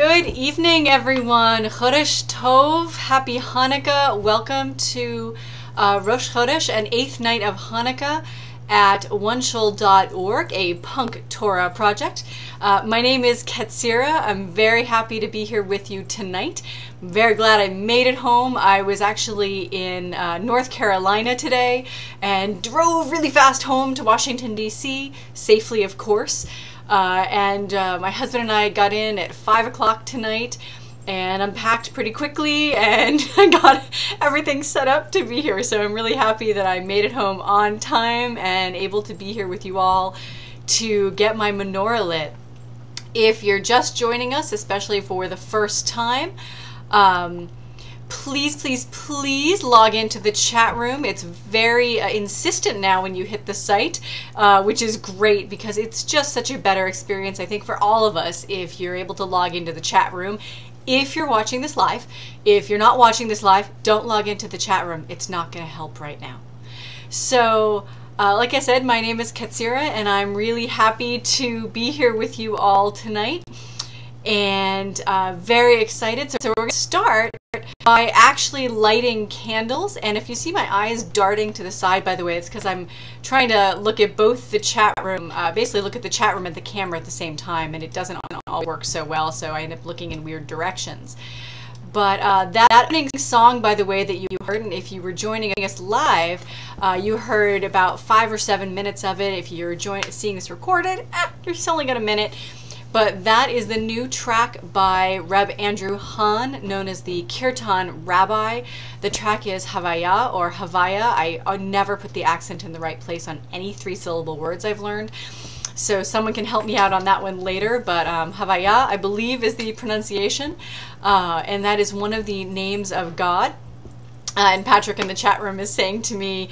Good evening, everyone. Chodesh Tov. Happy Hanukkah. Welcome to Rosh Chodesh and 8th night of Hanukkah at oneshul.org, a PunkTorah project. My name is Ketzirah. I'm very happy to be here with you tonight. I'm very glad I made it home. I was actually in North Carolina today and drove really fast home to Washington, D.C., safely, of course. My husband and I got in at 5 o'clock tonight and unpacked pretty quickly, and I got everything set up to be here. So I'm really happy that I made it home on time and able to be here with you all to get my menorah lit. If you're just joining us, especially for the first time, please log into the chat room. It's very insistent now when you hit the site, which is great because it's just such a better experience, I think, for all of us if you're able to log into the chat room. If you're watching this live, if you're not watching this live, don't log into the chat room. It's not going to help right now. So, like I said, my name is Ketzirah, and I'm really happy to be here with you all tonight. And very excited. So we're going to start by actually lighting candles. And if you see my eyes darting to the side, by the way, it's because I'm trying to look at both the chat room, basically look at the chat room and the camera at the same time, and it doesn't always work so well, so I end up looking in weird directions. But that opening song, by the way, that you heard, and if you were joining us live, you heard about 5 or 7 minutes of it. If you're seeing this recorded, you're still only got a minute. But that is the new track by Reb Andrew Hahn, known as the Kirtan Rabbi. The track is Havaya or Havaya. I never put the accent in the right place on any 3-syllable words I've learned. So someone can help me out on that one later. But Havaya, I believe, is the pronunciation. And that is one of the names of God. And Patrick in the chat room is saying to me,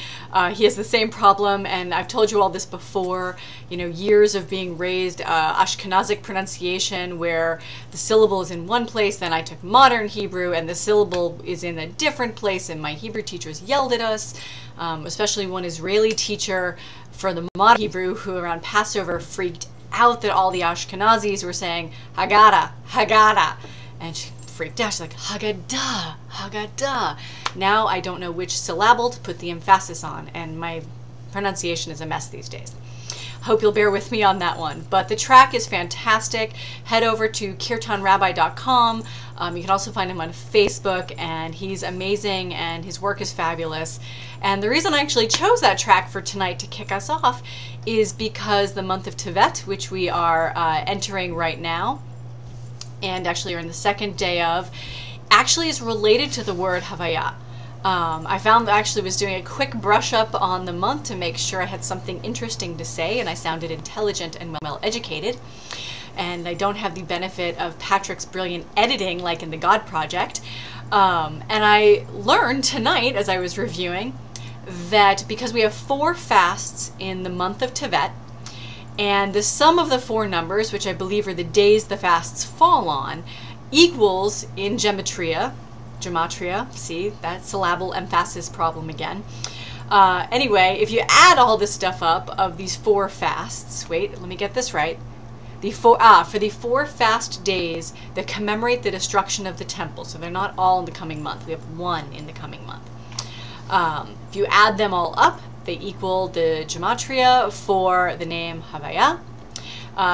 he has the same problem, and I've told you all this before, you know, years of being raised Ashkenazic pronunciation where the syllable is in one place, then I took modern Hebrew and the syllable is in a different place, and my Hebrew teachers yelled at us, especially one Israeli teacher for the modern Hebrew who around Passover freaked out that all the Ashkenazis were saying, Haggadah, Haggadah, and she freaked out. She's like, Haggadah, Haggadah. Now I don't know which syllable to put the emphasis on, and my pronunciation is a mess these days. Hope you'll bear with me on that one. But the track is fantastic. Head over to kirtanrabbi.com. You can also find him on Facebook, and he's amazing, and his work is fabulous. And the reason I actually chose that track for tonight to kick us off is because the month of Tevet, which we are entering right now, and actually are in the second day of, actually is related to the word Havaya. I found that I actually was doing a quick brush up on the month to make sure I had something interesting to say and I sounded intelligent and well educated. And I don't have the benefit of Patrick's brilliant editing like in the God Project. And I learned tonight as I was reviewing that because we have 4 fasts in the month of Tevet, and the sum of the 4 numbers, which I believe are the days the fasts fall on, equals in gematria, see, that syllable emphasis problem again. Anyway, if you add all this stuff up of these 4 fasts, wait, let me get this right. For the 4 fast days that commemorate the destruction of the temple, so they're not all in the coming month, we have 1 in the coming month. If you add them all up, they equal the gematria for the name Havaya.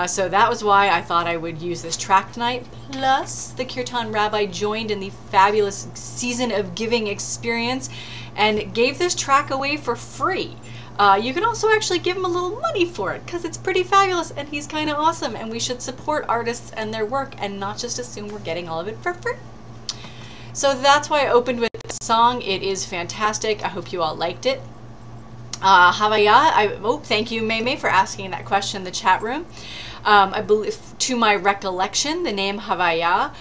So that was why I thought I would use this track tonight. Plus, the Kirtan Rabbi joined in the fabulous Season of Giving experience and gave this track away for free. You can also actually give him a little money for it because it's pretty fabulous and he's kind of awesome, and we should support artists and their work and not just assume we're getting all of it for free. So that's why I opened with this song. It is fantastic. I hope you all liked it. Havaya, thank you, May for asking that question in the chat room. I believe, to my recollection, the name Havaya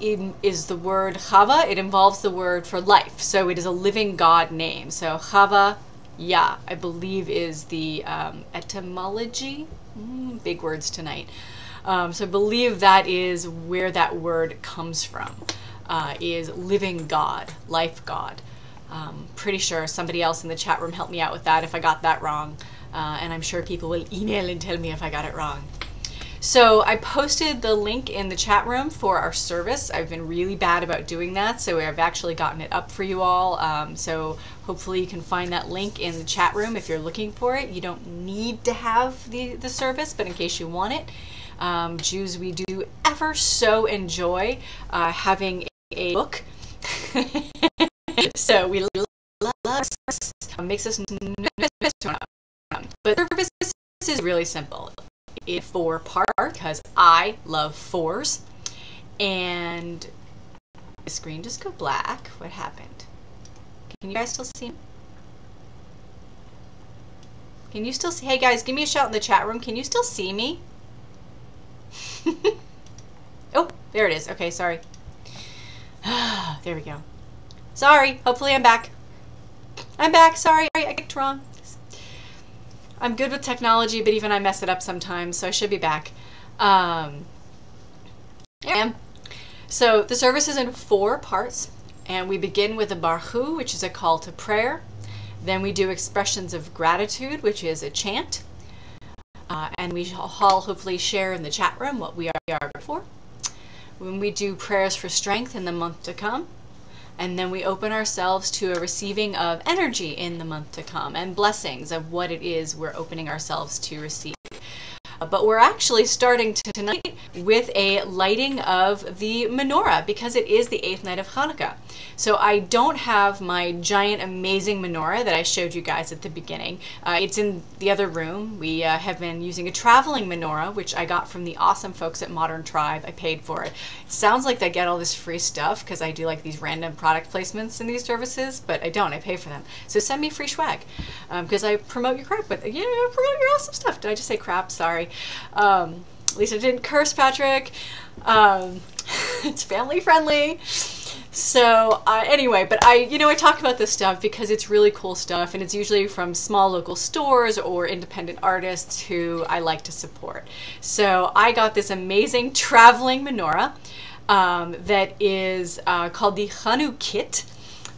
is the word Chava. It involves the word for life, so it is a living God name. So Chava, I believe is the etymology. Big words tonight. So I believe that is where that word comes from, is living God, life God. Pretty sure somebody else in the chat room helped me out with that if I got that wrong, and I'm sure people will email and tell me if I got it wrong. So I posted the link in the chat room for our service. I've been really bad about doing that, so I've actually gotten it up for you all. So hopefully you can find that link in the chat room if you're looking for it. You don't need to have the service, but in case you want it. Jews, we do ever so enjoy having a book. So we love makes us nervous, but service is really simple. It's 4-part because I love 4s, and the screen just go black. What happened? Can you guys still see me? Can you still see? Hey guys, give me a shout in the chat room. Can you still see me? Oh, there it is. Okay, sorry. There we go. Sorry. Hopefully I'm back. I'm back. Sorry, I clicked wrong. I'm good with technology, but even I mess it up sometimes, so I should be back. Here I am. So the service is in 4 parts, and we begin with a barchu, which is a call to prayer. Then we do expressions of gratitude, which is a chant. And we all hopefully share in the chat room what we are grateful for. When we do prayers for strength in the month to come. And then we open ourselves to a receiving of energy in the month to come and blessings of what it is we're opening ourselves to receive. But we're actually starting tonight with a lighting of the menorah because it is the 8th night of Hanukkah. So I don't have my giant amazing menorah that I showed you guys at the beginning. It's in the other room. We have been using a traveling menorah, which I got from the awesome folks at Modern Tribe. I paid for it. It sounds like I get all this free stuff because I do like these random product placements in these services, but I don't. I pay for them. So send me free swag because I promote your crap, but yeah, I promote your awesome stuff. Did I just say crap? Sorry. At least I didn't curse, Patrick. It's family friendly. So anyway, but I talk about this stuff because it's really cool stuff, and it's usually from small local stores or independent artists who I like to support. So I got this amazing traveling menorah that is called the Hanukkah kit.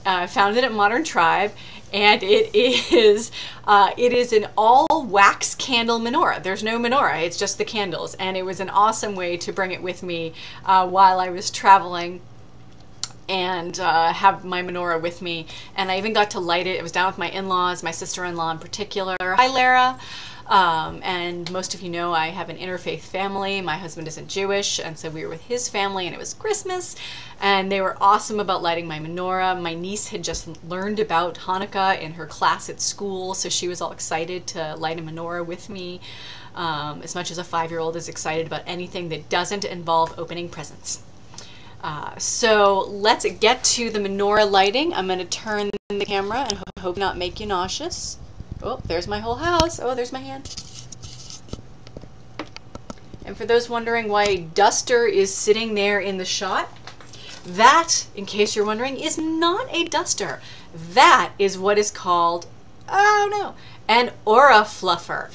Found it at Modern Tribe. And it is an all wax candle menorah. There's no menorah, it's just the candles. And it was an awesome way to bring it with me while I was traveling and have my menorah with me. And I even got to light it. It was down with my in-laws, my sister-in-law in particular. Hi, Lara. And most of you know I have an interfaith family. My husband isn't Jewish, and so we were with his family, and it was Christmas, and they were awesome about lighting my menorah. My niece had just learned about Hanukkah in her class at school, so she was all excited to light a menorah with me, as much as a 5-year-old is excited about anything that doesn't involve opening presents. So let's get to the menorah lighting. I'm going to turn the camera and hope not make you nauseous. Oh, there's my whole house. Oh, there's my hand. And for those wondering why a duster is sitting there in the shot, that, in case you're wondering, is not a duster. That is what is called, oh no, an aura fluffer.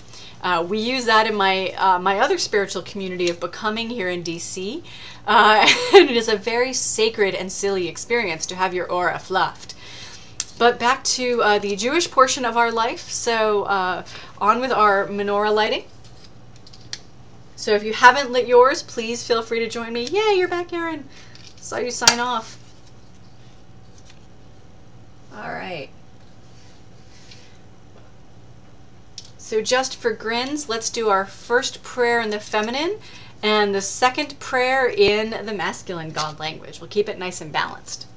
We use that in my other spiritual community of Becoming here in DC. And it is a very sacred and silly experience to have your aura fluffed. But back to the Jewish portion of our life. So on with our menorah lighting. So if you haven't lit yours, please feel free to join me. Yay, you're back, Aaron. Saw you sign off. All right. So just for grins, let's do our first prayer in the feminine and the second prayer in the masculine God language. We'll keep it nice and balanced.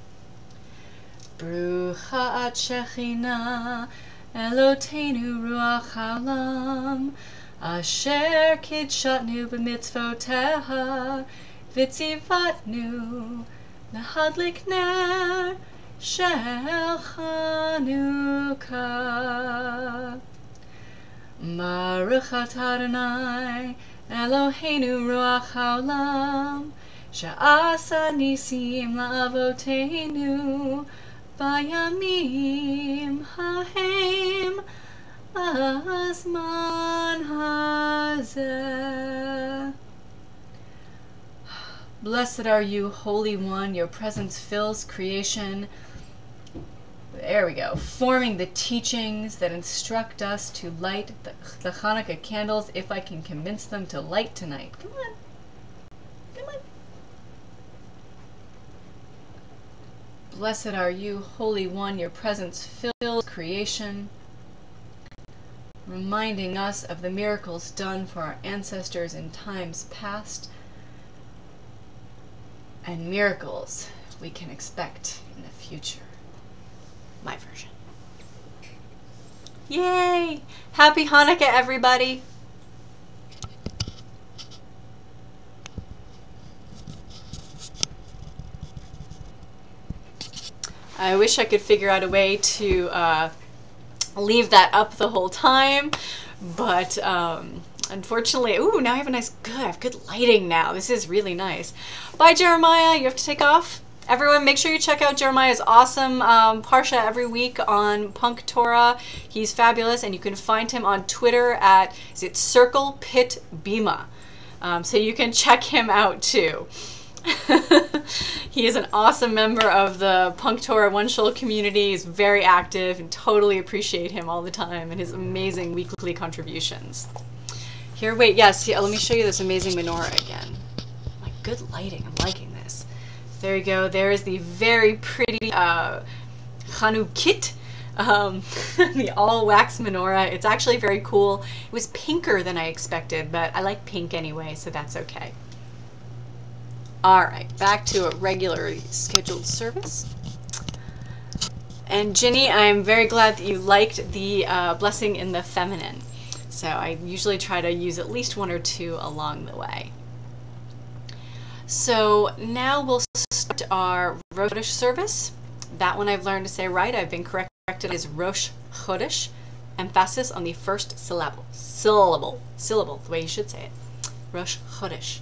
Brucha at Shechina, Eloteinu ruach haolam, asher kidshatnu b'mitzvoteha, v'tzivatnu lahadlik ner shel Hanukkah. Baruch atah Adonai, Eloheinu ruach haolam, she'asa nisim la'avoteinu, Bayamim hahem azman hazeh. Blessed are you, Holy One, your presence fills creation. There we go. Forming the teachings that instruct us to light the Hanukkah candles if I can convince them to light tonight. Come on. Come on. Blessed are you, Holy One, your presence fills creation, reminding us of the miracles done for our ancestors in times past and miracles we can expect in the future. My version. Yay! Happy Hanukkah, everybody! I wish I could figure out a way to leave that up the whole time, but unfortunately, ooh, now I have I have good lighting now. This is really nice. Bye, Jeremiah. You have to take off. Everyone, make sure you check out Jeremiah's awesome Parsha every week on PunkTorah. He's fabulous, and you can find him on Twitter at, is it Circle Pit Bima? So you can check him out too. He is an awesome member of the PunkTorah One Shul community. He's very active and totally appreciate him all the time and his amazing weekly contributions. Here, wait, yes, let me show you this amazing menorah again. My good lighting, I'm liking this. There you go. There is the very pretty Hanukkah, the all wax menorah. It's actually very cool. It was pinker than I expected, but I like pink anyway, so that's okay. All right, back to a regularly scheduled service. And Ginny, I'm very glad that you liked the blessing in the feminine. So I usually try to use at least one or two along the way. So now we'll start our Rosh Chodesh service. That one I've learned to say right. I've been corrected. Is Rosh Chodesh. Emphasis on the first syllable, the way you should say it. Rosh Chodesh.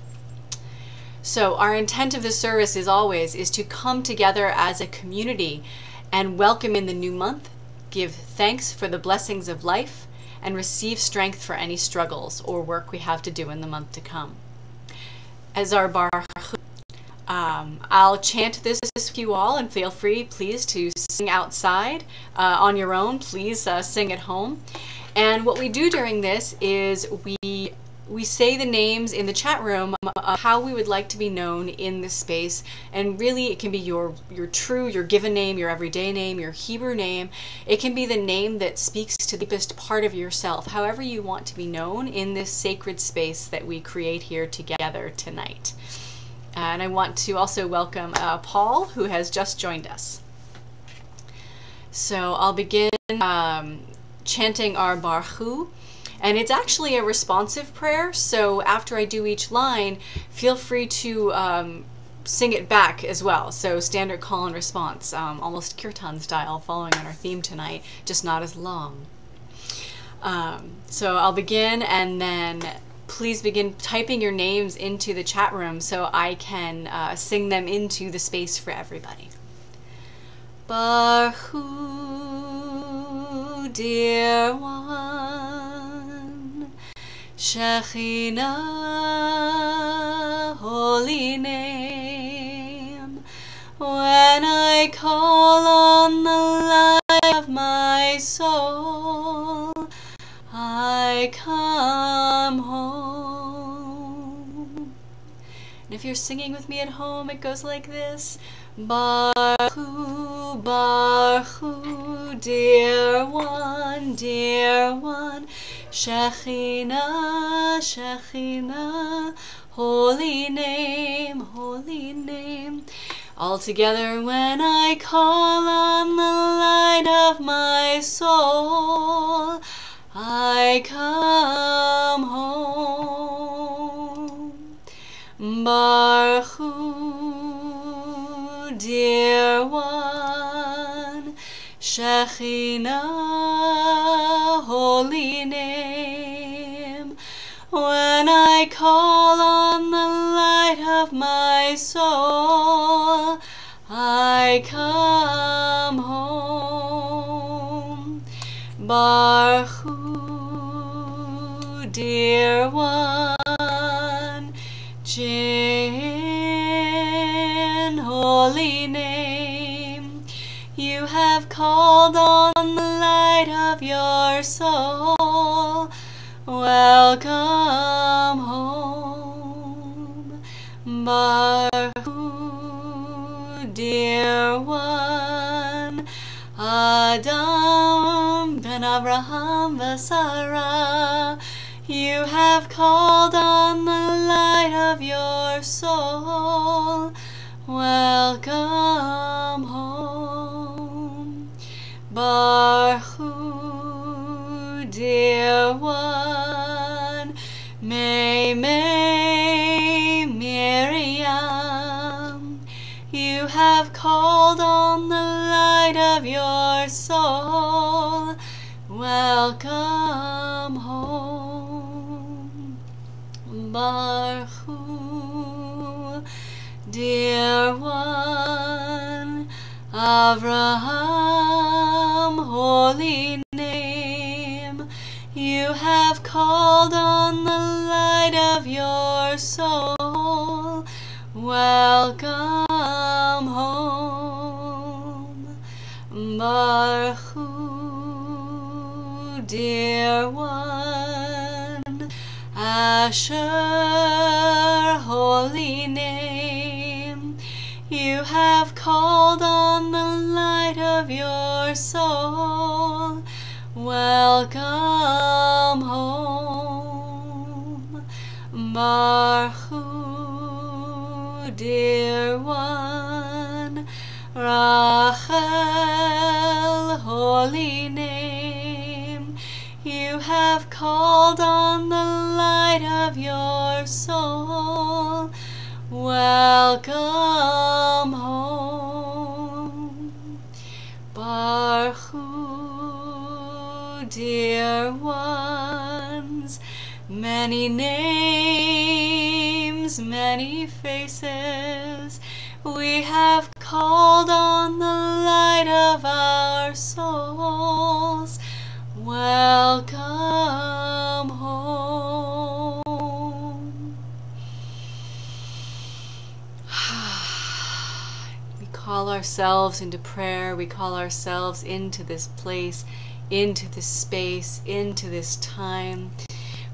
So our intent of this service is to come together as a community and welcome in the new month, give thanks for the blessings of life, and receive strength for any struggles or work we have to do in the month to come. As our Baruch, I'll chant this with you all, and feel free, please, to sing outside on your own. Please sing at home. And what we do during this is we say the names in the chat room of how we would like to be known in this space, and really it can be your given name, your everyday name, your Hebrew name. It can be the name that speaks to the deepest part of yourself, however you want to be known in this sacred space that we create here together tonight. And I want to also welcome Paul, who has just joined us. So I'll begin chanting our Baruch. And it's actually a responsive prayer, so after I do each line, feel free to sing it back as well. So standard call and response, almost kirtan style, following on our theme tonight, just not as long. So I'll begin, and then please begin typing your names into the chat room so I can sing them into the space for everybody. Baruch Hu, dear one, Shekhinah, holy name, when I call on the light of my soul, I come home. And if you're singing with me at home, it goes like this. Baruch Hu, Baruch Hu, dear one, Shekhinah, Shekhinah, holy name, holy name. All together when I call on the light of my soul, I come home. Baruch Hu, dear one, Shekhinah, holy name, when I call on the light of my soul, I come home. Baruch Hu, dear one, Jin, holy name, you You have called on the light of your soul. Welcome home. Baruch Hu, dear one, Adam ben Abraham v'Sarah. You have called on the light of your soul. Welcome home. Baruch Hu, dear one, May Miriam. You have called on the light of your soul. Welcome home. Baruch Hu, dear one, Avraham, holy name. You have called on the light of your soul. Welcome home. Baruch Hu, dear one, Asher, holy name. You have called on the light of your soul. Welcome home. Baruch Hu, dear one, Rachel, holy name. You have called on the light of your soul. Welcome home. Baruch Hu, dear ones, many names, many faces. We have called on the light of our souls. Welcome home. We call ourselves into prayer. We call ourselves into this place, into this space, into this time.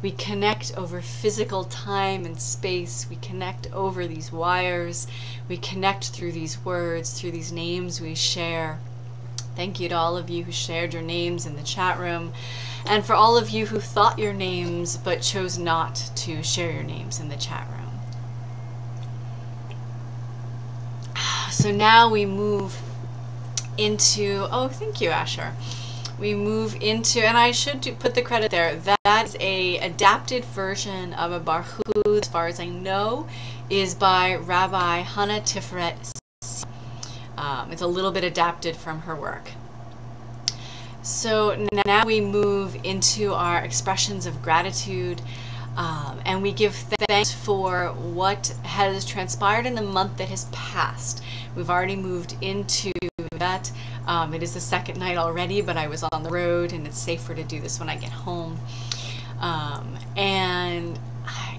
We connect over physical time and space. We connect over these wires. We connect through these words, through these names we share. Thank you to all of you who shared your names in the chat room, and for all of you who thought your names but chose not to share your names in the chat room. So now we move into, oh, thank you, Asher. We move into, and I should put the credit there, that is a adapted version of a Baruch Hu, as far as I know, is by Rabbi Hannah Tiferet. It's a little bit adapted from her work. So now we move into our expressions of gratitude, and we give thanks for what has transpired in the month that has passed. We've already moved into that. It is the second night already, but I was on the road, and it's safer to do this when I get home. And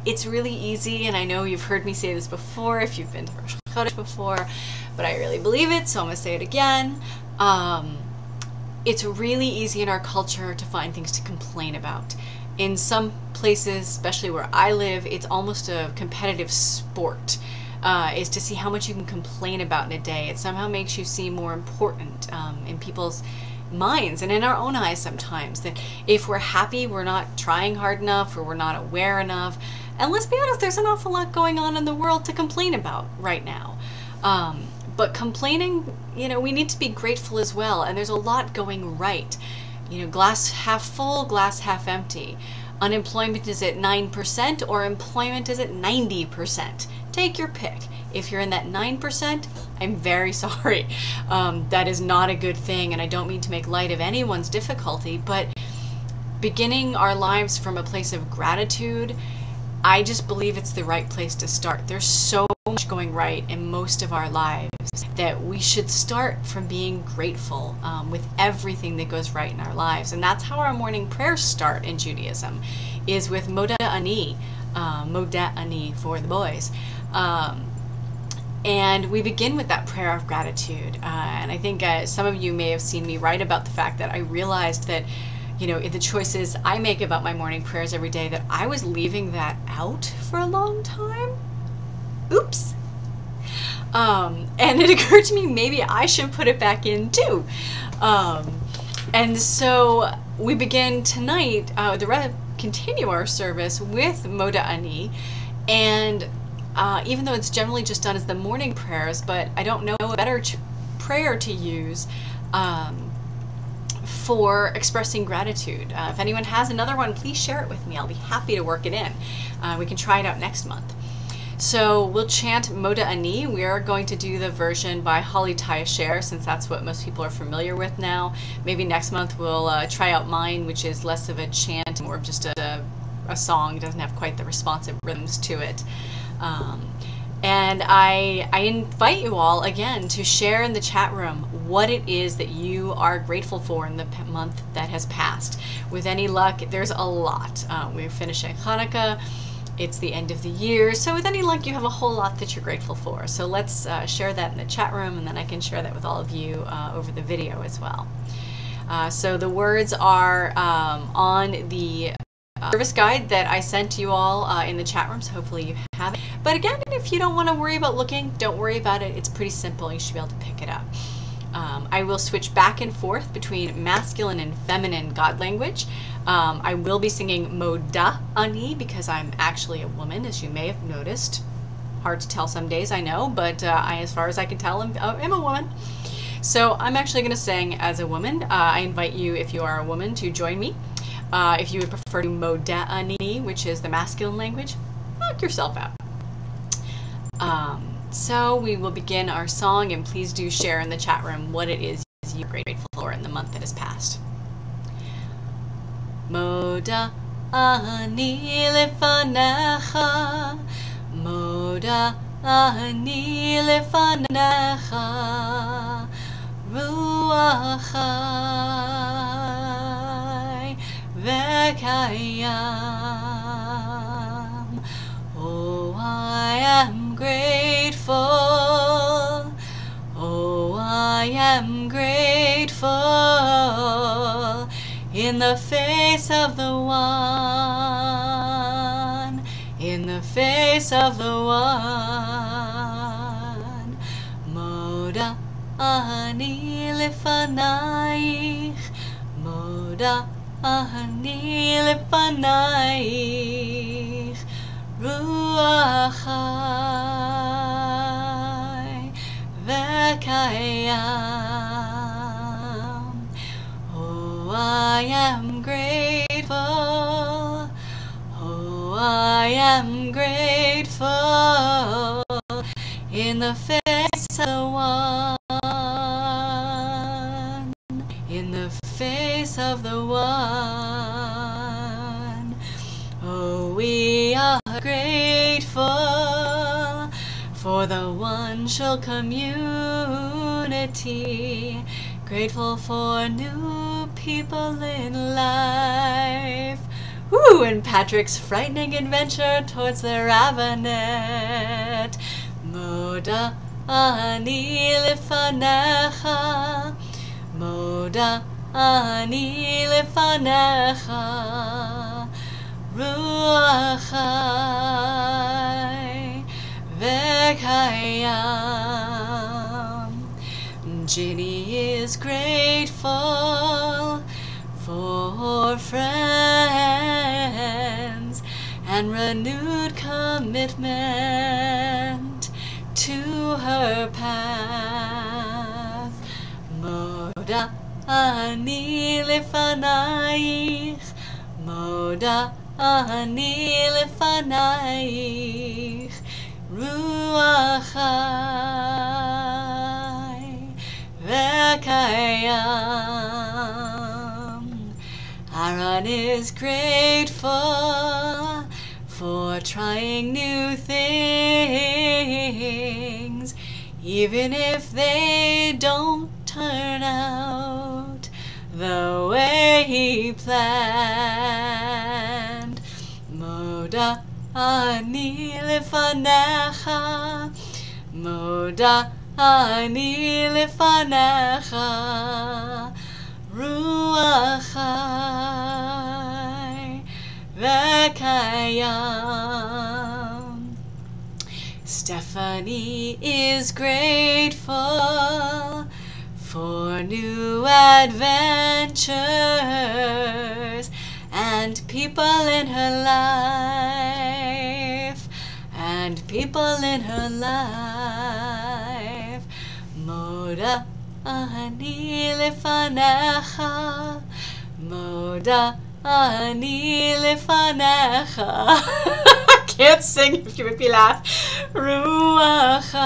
it's really easy, and I know you've heard me say this before if you've been to Rosh Chodesh before, but I really believe it, so I'm going to say it again. It's really easy in our culture to find things to complain about. In some places, especially where I live, it's almost a competitive sport, is to see how much you can complain about in a day. It somehow makes you seem more important in people's minds and in our own eyes sometimes, that if we're happy, we're not trying hard enough, or we're not aware enough. And let's be honest, there's an awful lot going on in the world to complain about right now. But complaining, you know, we need to be grateful as well. And there's a lot going right. You know, glass half full, glass half empty. Unemployment is at 9% or employment is at 90%. Take your pick. If you're in that 9%, I'm very sorry. That is not a good thing, and I don't mean to make light of anyone's difficulty, but beginning our lives from a place of gratitude, I just believe it's the right place to start. There's so much going right in most of our lives that we should start from being grateful with everything that goes right in our lives. And that's how our morning prayers start in Judaism, is with Modeh Ani for the boys. And we begin with that prayer of gratitude. And I think some of you may have seen me write about the fact that I realized that, you know, in the choices I make about my morning prayers every day, that I was leaving that out for a long time. Oops. And it occurred to me, maybe I should put it back in too. And so we begin tonight, continue our service with Moda Ani. And even though it's generally just done as the morning prayers, but I don't know a better prayer to use for expressing gratitude. If anyone has another one, please share it with me. I'll be happy to work it in. We can try it out next month. So we'll chant Moda Ani. We are going to do the version by Holly Tyasher, since that's what most people are familiar with now. Maybe next month we'll try out mine, which is less of a chant, more of just a song. It doesn't have quite the responsive rhythms to it. And I invite you all again to share in the chat room what it is that you are grateful for in the month that has passed. With any luck, there's a lot. We're finishing Hanukkah. It's the end of the year, so with any luck you have a whole lot that you're grateful for. So let's share that in the chat room, and then I can share that with all of you over the video as well. So the words are on the service guide that I sent to you all in the chat room, so hopefully you have it. But again, if you don't want to worry about looking, don't worry about it. It's pretty simple. You should be able to pick it up. I will switch back and forth between masculine and feminine God language. I will be singing Moda Ani because I'm actually a woman, as you may have noticed. Hard to tell some days, I know, but as far as I can tell, I'm a woman. So I'm actually going to sing as a woman. I invite you, if you are a woman, to join me. If you would prefer to Moda Ani, which is the masculine language, knock yourself out. So we will begin our song, and please do share in the chat room what it is you're grateful for in the month that has passed. Moda Ani lefanecha, Moda Ani lefanecha, Ruach Chai v'kayam. Oh, I am grateful. Oh, I am grateful in the face of the one, in the face of the one. Moda Ani lefanayich, Moda Ani lefanayich, Ruach Chai v'kayam. Oh, I am grateful. Oh, I am grateful in the face of the one, in the face of the one. Oh, we are grateful for the one shul community, grateful for new people in life. Woo! And Patrick's frightening adventure towards the rabbinate. Moda Ani lefanecha, Moda Ani lefanecha, Ruach Chai v'kayam. Ginny is grateful for friends and renewed commitment to her path. Moda Ani lefanayich, Moda Ani lefanayich, Ruach Chai v'kayam. Aaron is grateful for trying new things, even if they don't turn out the way he planned. Moda Ani lefanecha, Moda ani lefanecha, ruach chai v'kayam. Stephanie is grateful for new adventures and people in her life, and people in her life. Moda ani lefanecha, moda ani lefanecha. I can't sing if you make me laugh. Ruach chai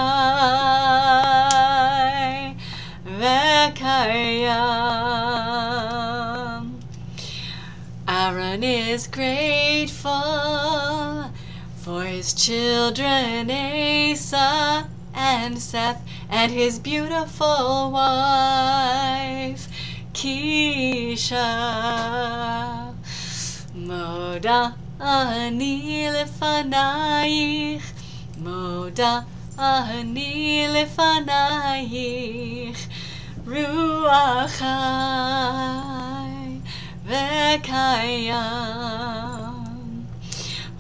v'kayam. Aaron is grateful for his children Asa and Seth and his beautiful wife Keisha. Moda ani lefanayich, moda ani lefanayich, ruach chai v'kayam.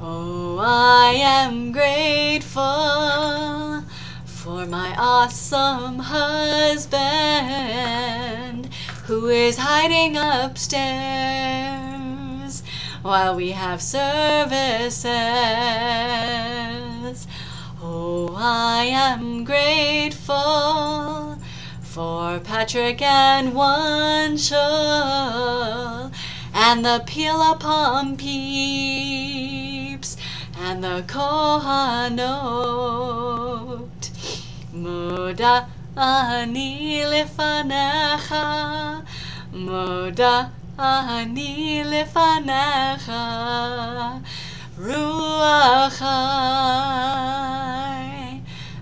Oh, I am grateful for my awesome husband who is hiding upstairs while we have services. Oh, I am grateful for Patrick and Wanshul and the Pilapam peeps and the Kohanot. Moda ani lefanecha, moda ani lefanecha, ruach chai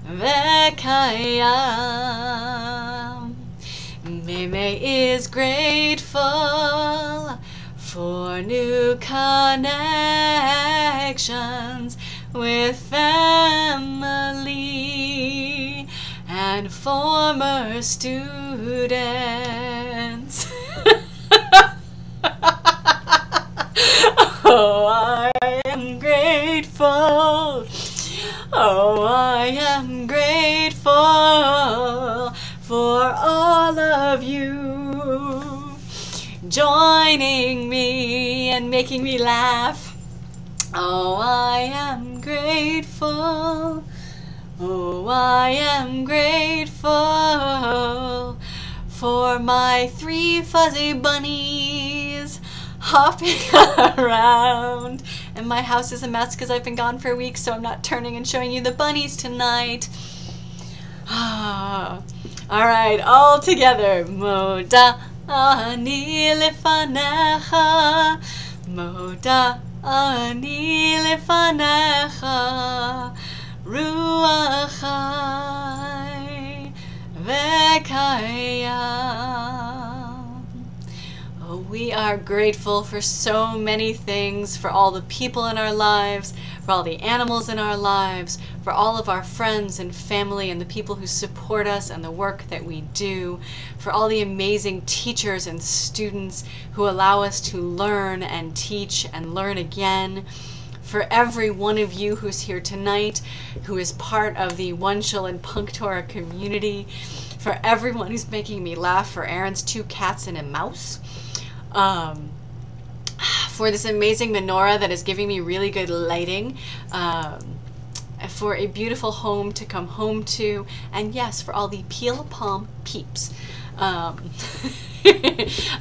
v'kayam. Meme is grateful for new connections with family and former students. Oh, I am grateful. Oh, I am grateful for all of you joining me and making me laugh. Oh, I am grateful. Oh, I am grateful for my 3 fuzzy bunnies hopping around. And my house is a mess because I've been gone for a week, so I'm not turning and showing you the bunnies tonight. All right, all together. Moda ani lefanecha, moda ani lefanecha, ruach chai v'kayam. Oh, we are grateful for so many things, for all the people in our lives, for all the animals in our lives, for all of our friends and family and the people who support us and the work that we do, for all the amazing teachers and students who allow us to learn and teach and learn again, for every one of you who's here tonight, who is part of the Wanshul and PunkTorah community, for everyone who's making me laugh, for Aaron's 2 cats and a mouse, for this amazing menorah that is giving me really good lighting, for a beautiful home to come home to, and yes, for all the Pilapam peeps.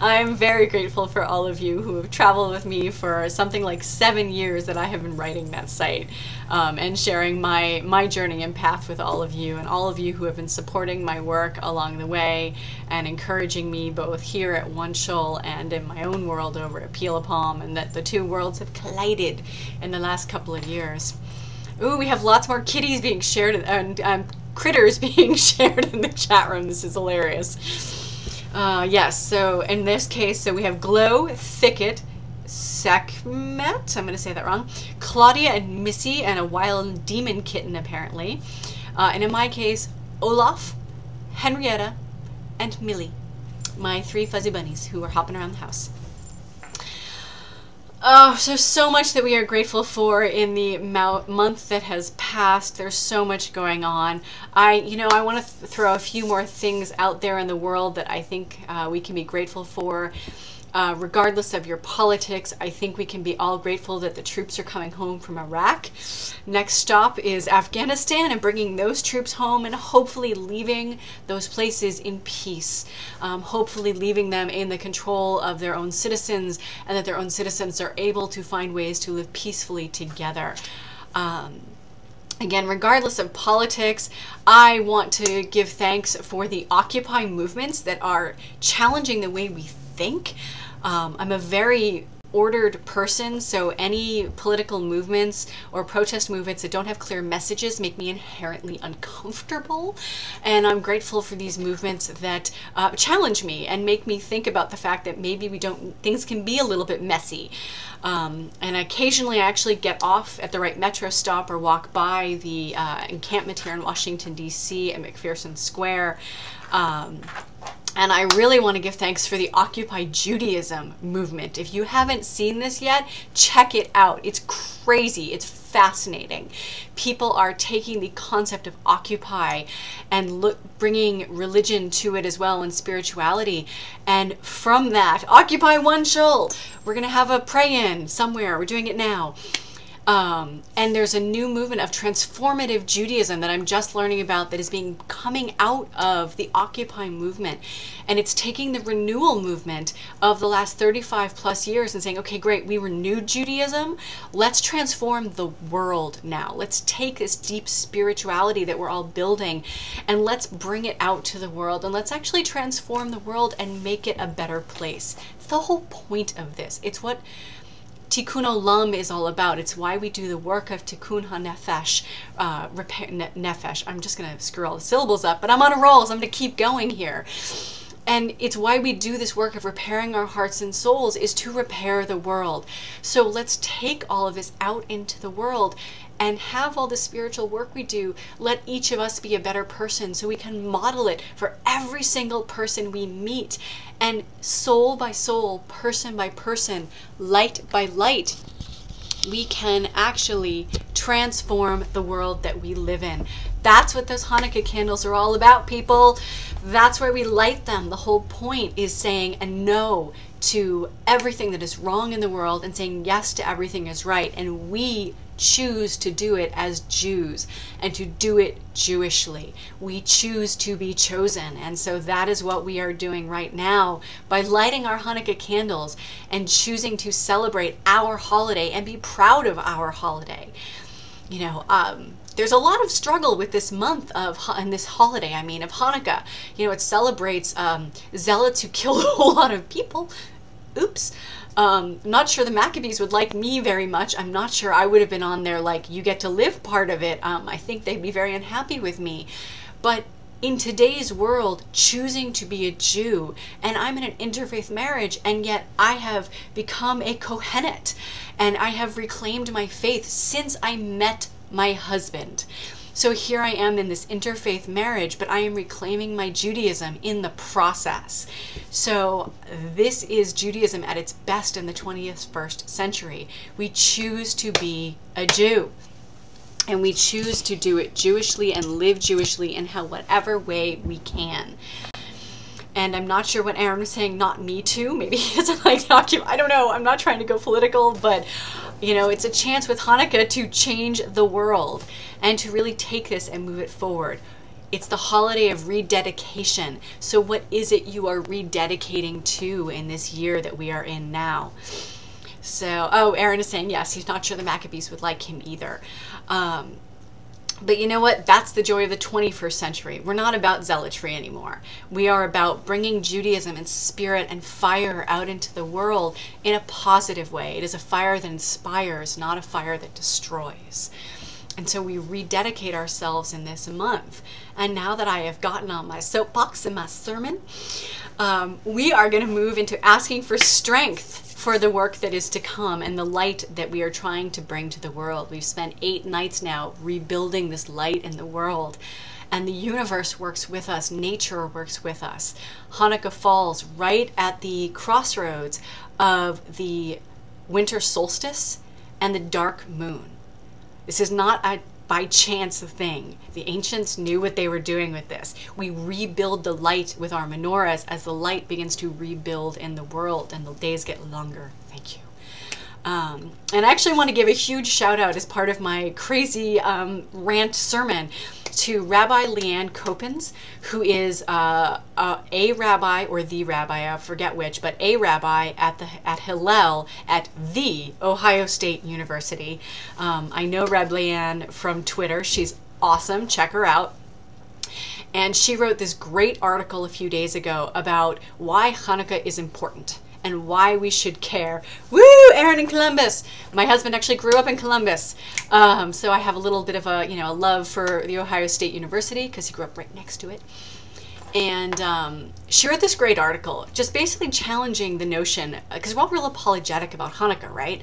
I'm very grateful for all of you who have traveled with me for something like 7 years that I have been writing that site, and sharing my journey and path with all of you, and all of you who have been supporting my work along the way and encouraging me both here at Wanshul and in my own world over at Pilapam, and that the 2 worlds have collided in the last couple of years. Ooh, we have lots more kitties being shared and critters being shared in the chat room. This is hilarious. Yes, so in this case, so we have Glow, Thicket, Sekhmet, I'm going to say that wrong, Claudia and Missy, and a wild demon kitten apparently. And in my case, Olaf, Henrietta, and Millie, my 3 fuzzy bunnies who are hopping around the house. Oh, so much that we are grateful for in the month that has passed. There's so much going on. I want to throw a few more things out there in the world that I think we can be grateful for. Regardless of your politics, I think we can be all grateful that the troops are coming home from Iraq. Next stop is Afghanistan and bringing those troops home and hopefully leaving those places in peace. Hopefully leaving them in the control of their own citizens, and that their own citizens are able to find ways to live peacefully together. Again, regardless of politics, I want to give thanks for the Occupy movements that are challenging the way we think. I'm a very ordered person, so any political movements or protest movements that don't have clear messages make me inherently uncomfortable. And I'm grateful for these movements that challenge me and make me think about the fact that maybe things can be a little bit messy. And occasionally I actually get off at the right metro stop or walk by the encampment here in Washington, D.C. at McPherson Square. And I really want to give thanks for the Occupy Judaism movement. If you haven't seen this yet, check it out. It's crazy. It's fascinating. People are taking the concept of Occupy and bringing religion to it as well, and spirituality. And from that, Occupy One Shul. We're going to have a pray-in somewhere. We're doing it now. And there's a new movement of transformative Judaism that I'm just learning about that is coming out of the Occupy movement. And it's taking the renewal movement of the last 35 plus years and saying, okay, great, we renewed Judaism. Let's transform the world now. Let's take this deep spirituality that we're all building and let's bring it out to the world, and let's actually transform the world and make it a better place. It's the whole point of this. It's what Tikkun Olam is all about. It's why we do the work of Tikkun HaNefesh, repair Nefesh. I'm just going to screw all the syllables up, but I'm on a roll, so I'm going to keep going here. And it's why we do this work of repairing our hearts and souls, is to repair the world. So let's take all of this out into the world and have all the spiritual work we do. Let each of us be a better person so we can model it for every single person we meet. And soul by soul, person by person, light by light, we can actually transform the world that we live in. That's what those Hanukkah candles are all about, people. That's why we light them. The whole point is saying a no to everything that is wrong in the world and saying yes to everything is right. And we choose to do it as Jews and to do it Jewishly. We choose to be chosen. And so that is what we are doing right now by lighting our Hanukkah candles and choosing to celebrate our holiday and be proud of our holiday. You know, there's a lot of struggle with this month and this holiday, of Hanukkah. You know, it celebrates zealots who killed a whole lot of people. Oops. I'm not sure the Maccabees would like me very much. I'm not sure I would have been on there like, you get to live part of it. I think they'd be very unhappy with me. But in today's world, choosing to be a Jew, and I'm in an interfaith marriage, and yet I have become a Kohenet, and I have reclaimed my faith since I met my husband. So here I am in this interfaith marriage, but I am reclaiming my Judaism in the process. So this is Judaism at its best in the 21st century. We choose to be a Jew. And we choose to do it Jewishly and live Jewishly in whatever way we can. And I'm not sure what Aaron was saying, not me too. Maybe he doesn't like to occupy. I don't know. I'm not trying to go political, but you know, it's a chance with Hanukkah to change the world and to really take this and move it forward. It's the holiday of rededication. So what is it you are rededicating to in this year that we are in now? So, oh, Aaron is saying, yes, he's not sure the Maccabees would like him either. But you know what? That's the joy of the 21st century. We're not about zealotry anymore. We are about bringing Judaism and spirit and fire out into the world in a positive way. It is a fire that inspires, not a fire that destroys. And so we rededicate ourselves in this month. And now that I have gotten on my soapbox in my sermon, we are going to move into asking for strength for the work that is to come and the light that we are trying to bring to the world. We've spent 8 nights now rebuilding this light in the world, and the universe works with us, nature works with us. Hanukkah falls right at the crossroads of the winter solstice and the dark moon. This is not a by chance thing. The ancients knew what they were doing with this. We rebuild the light with our menorahs as the light begins to rebuild in the world and the days get longer. Thank you. And I actually want to give a huge shout out as part of my crazy rant sermon to Rabbi Leanne Copens, who is a rabbi, or the rabbi, I forget which, but a rabbi at Hillel at the Ohio State University. I know Rabbi Leanne from Twitter. She's awesome. Check her out. And she wrote this great article a few days ago about why Hanukkah is important and why we should care. Woo! Aaron in Columbus! My husband actually grew up in Columbus. So I have a little bit of a, a love for the Ohio State University because he grew up right next to it. And she wrote this great article, just basically challenging the notion, because we're all real apologetic about Hanukkah, right?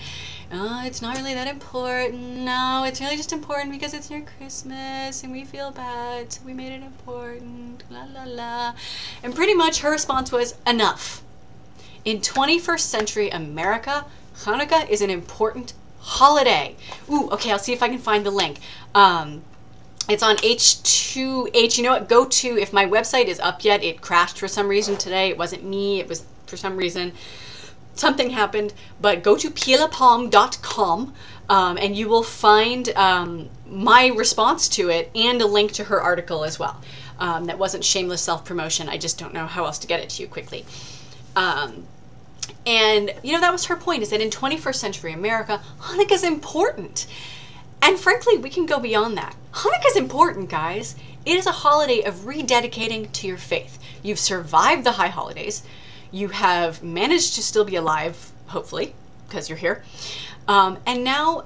It's not really that important. No, it's really just important because it's near Christmas and we feel bad, so we made it important. La la la. And pretty much her response was, enough. In 21st century America, Hanukkah is an important holiday. Ooh, okay, I'll see if I can find the link. It's on H2H. You know what? Go to, if my website is up yet, it crashed for some reason today. It wasn't me. It was for some reason. Something happened. But go to pilapalm.com and you will find my response to it and a link to her article as well. That wasn't shameless self-promotion. I just don't know how else to get it to you quickly. And, that was her point, is that in 21st century America, Hanukkah is important. And frankly, we can go beyond that. Hanukkah is important, guys. It is a holiday of rededicating to your faith. You've survived the high holidays. You have managed to still be alive, hopefully, because you're here. And now,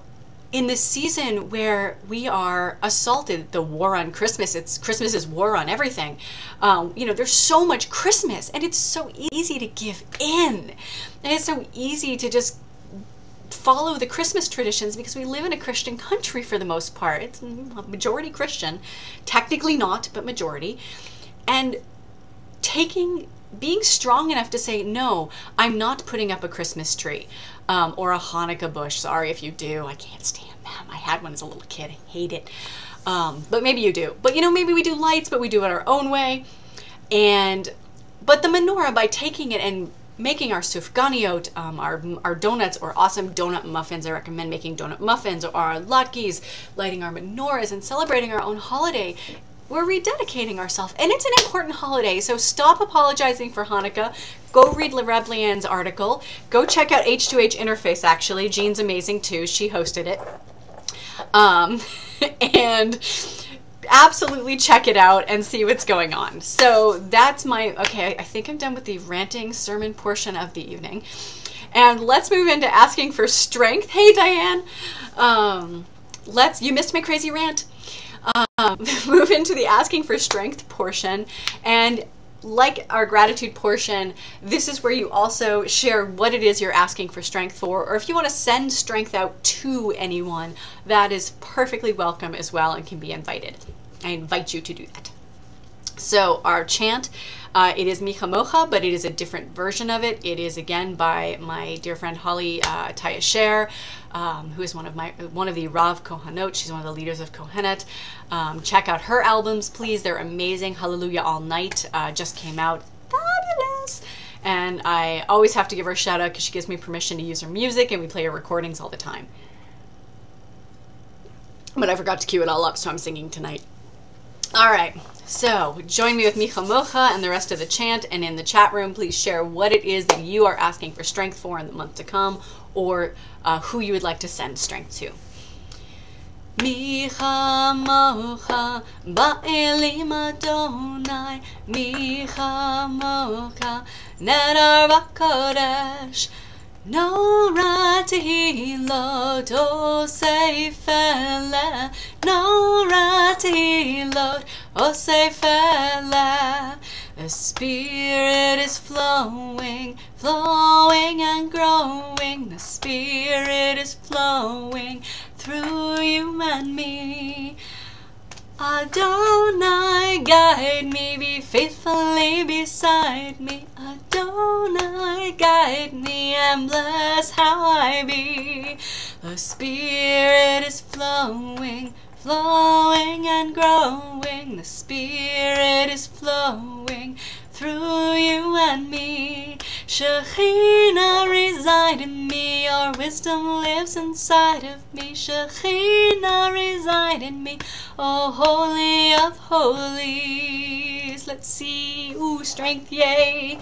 in this season where we are assaulted, the war on Christmas, Christmas is war on everything. There's so much Christmas, and it's so easy to give in. And it's so easy to just follow the Christmas traditions because we live in a Christian country for the most part. It's majority Christian, technically not, but majority. And being strong enough to say, no, I'm not putting up a Christmas tree or a Hanukkah bush. Sorry if you do. I can't stand them. I had one as a little kid. I hate it. But maybe you do. But maybe we do lights, but we do it our own way. But the menorah, by taking it and making our sufganiot, our donuts, or awesome donut muffins. I recommend making donut muffins, or our latkes, lighting our menorahs and celebrating our own holiday. We're rededicating ourselves, and it's an important holiday, so stop apologizing for Hanukkah. Go read Reb Leanne's article. Go check out H2H Interface, actually. Jean's amazing, too. She hosted it. And absolutely check it out and see what's going on. So that's okay, I think I'm done with the ranting sermon portion of the evening. And let's move into asking for strength. Hey, Diane. You missed my crazy rant. Move into the asking for strength portion, and like our gratitude portion, this is where you also share what it is you're asking for strength for, or if you want to send strength out to anyone, that is perfectly welcome as well and can be invited. I invite you to do that. So our chant, it is Mi Chamocha, but it is a different version of it. It is again by my dear friend Holly Tayasher, who is one of the Rav Kohanot. She's one of the leaders of Kohenet. Check out her albums, please. They're amazing. Hallelujah All Night just came out. Fabulous. And I always have to give her a shout out because she gives me permission to use her music, and we play her recordings all the time. But I forgot to cue it all up, so I'm singing tonight. All right, so join me with Mi Chamocha and the rest of the chant, and in the chat room, please share what it is that you are asking for strength for in the month to come, or who you would like to send strength to. Mi Chamocha ba'elim Adonai, Mi Chamocha nedar v'kodesh, no ratihilot osefele, no ratihilot osefele, The Spirit is flowing, flowing and growing. The Spirit is flowing through you and me. Adonai, guide me, be faithfully beside me. Adonai, guide me, and bless how I be. The Spirit is flowing, flowing and growing. The Spirit is flowing through you and me. Shekhinah reside in me, your wisdom lives inside of me. Shekhinah reside in me, oh holy of holies. Let's see, ooh, strength, yay.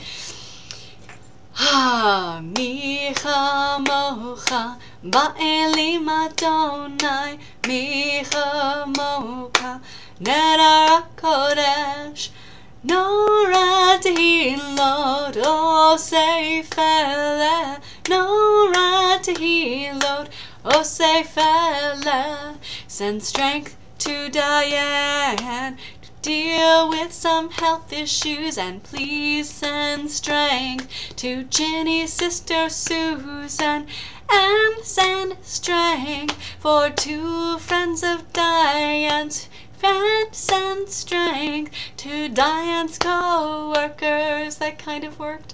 Ha, micha mocha, ba'elim Adonai, micha mocha, nedar kodesh. No rant hilot, oh seifele. No rant hilot, oh seifele. Send strength to Diane to deal with some health issues, and please send strength to Jenny's sister Susan, and send strength for 2 friends of Diane's. And send strength to Diane's co-workers. That kind of worked.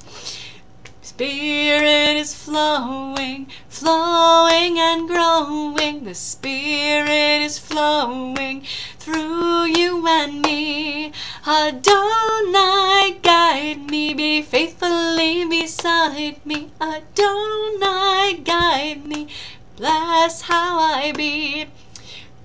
Spirit is flowing, flowing and growing. The Spirit is flowing through you and me. Adonai, guide me, be faithfully beside me. Adonai, guide me, bless how I be.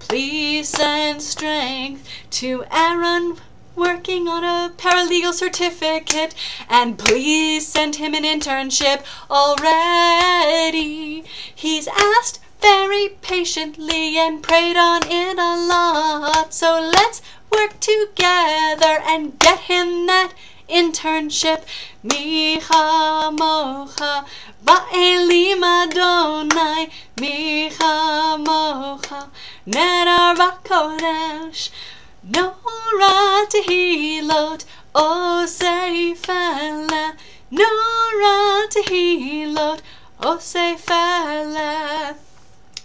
Please send strength to Aaron, working on a paralegal certificate, and please send him an internship already. He's asked very patiently and prayed on it a lot, so let's work together and get him that internship. Micha mocha, ba'elim Adonai, micha mocha, nedar kodesh. No rant hilot, oh seifele. No rant hilot, oh seifele.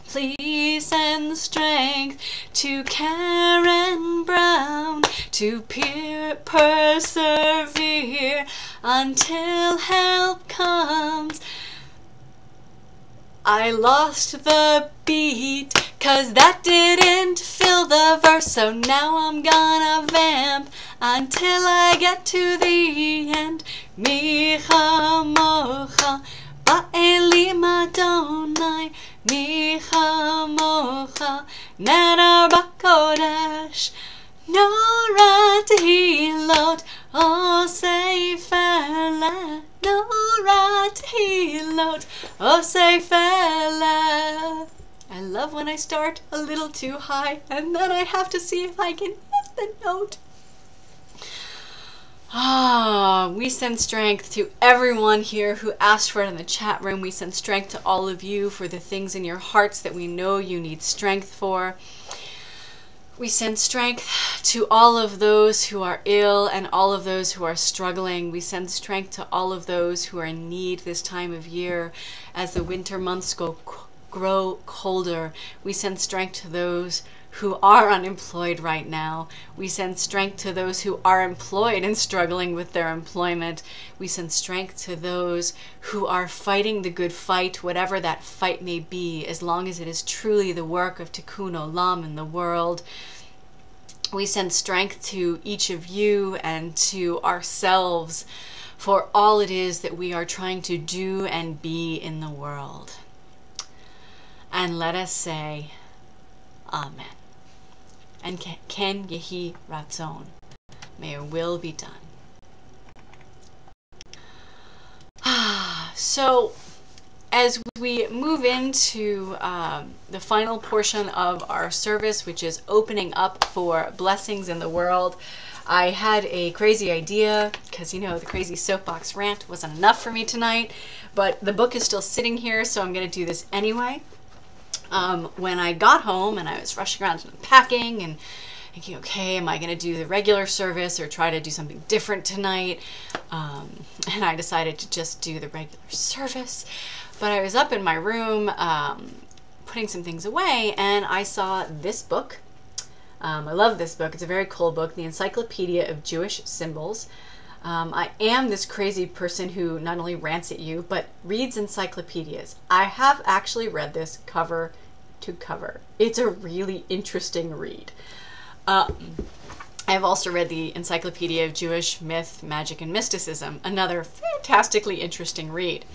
Please send strength to Karen Brown to persevere until help comes. I lost the beat, 'cause that didn't fill the verse, so now I'm gonna vamp until I get to the end. Micha mocha, ba'elim Adonai, micha mocha, nedar kodesh. No rant hilot, oh seifele. No rant hilot, oh seifele. I love when I start a little too high and then I have to see if I can hit the note. We send strength to everyone here who asked for it in the chat room. We send strength to all of you for the things in your hearts that we know you need strength for. We send strength to all of those who are ill and all of those who are struggling. We send strength to all of those who are in need this time of year as the winter months grow colder. We send strength to those who are unemployed right now. We send strength to those who are employed and struggling with their employment. We send strength to those who are fighting the good fight, whatever that fight may be, as long as it is truly the work of Tikkun Olam in the world. We send strength to each of you and to ourselves for all it is that we are trying to do and be in the world. And let us say, Amen. And Ken Yehi Ratzon. May your will be done. So, as we move into the final portion of our service, which is opening up for blessings in the world, I had a crazy idea because, you know, the crazy soapbox rant wasn't enough for me tonight, but the book is still sitting here, so I'm going to do this anyway. When I got home and I was rushing around and packing and thinking, okay, am I going to do the regular service or try to do something different tonight? And I decided to just do the regular service. But I was up in my room putting some things away, and I saw this book. I love this book. It's a very cool book, The Encyclopedia of Jewish Symbols. I am this crazy person who not only rants at you, but reads encyclopedias. I have actually read this cover to cover. It's a really interesting read. I've also read the Encyclopedia of Jewish Myth, Magic, and Mysticism, another fantastically interesting read.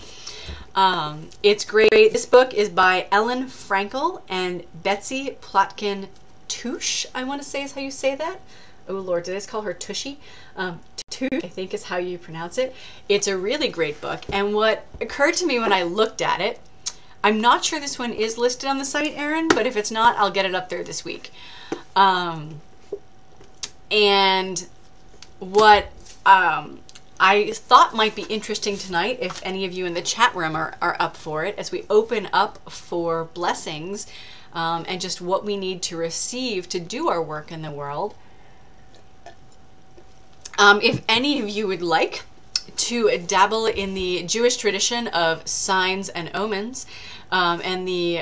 It's great. This book is by Ellen Frankel and Betsy Plotkin-Touche, I want to say is how you say that. Oh Lord, did I just call her Tushy? Touche, I think is how you pronounce it. It's a really great book. And what occurred to me when I looked at it, I'm not sure this one is listed on the site, Erin, but if it's not, I'll get it up there this week. And what I thought might be interesting tonight, if any of you in the chat room are up for it, as we open up for blessings and just what we need to receive to do our work in the world. If any of you would like to dabble in the Jewish tradition of signs and omens, and the,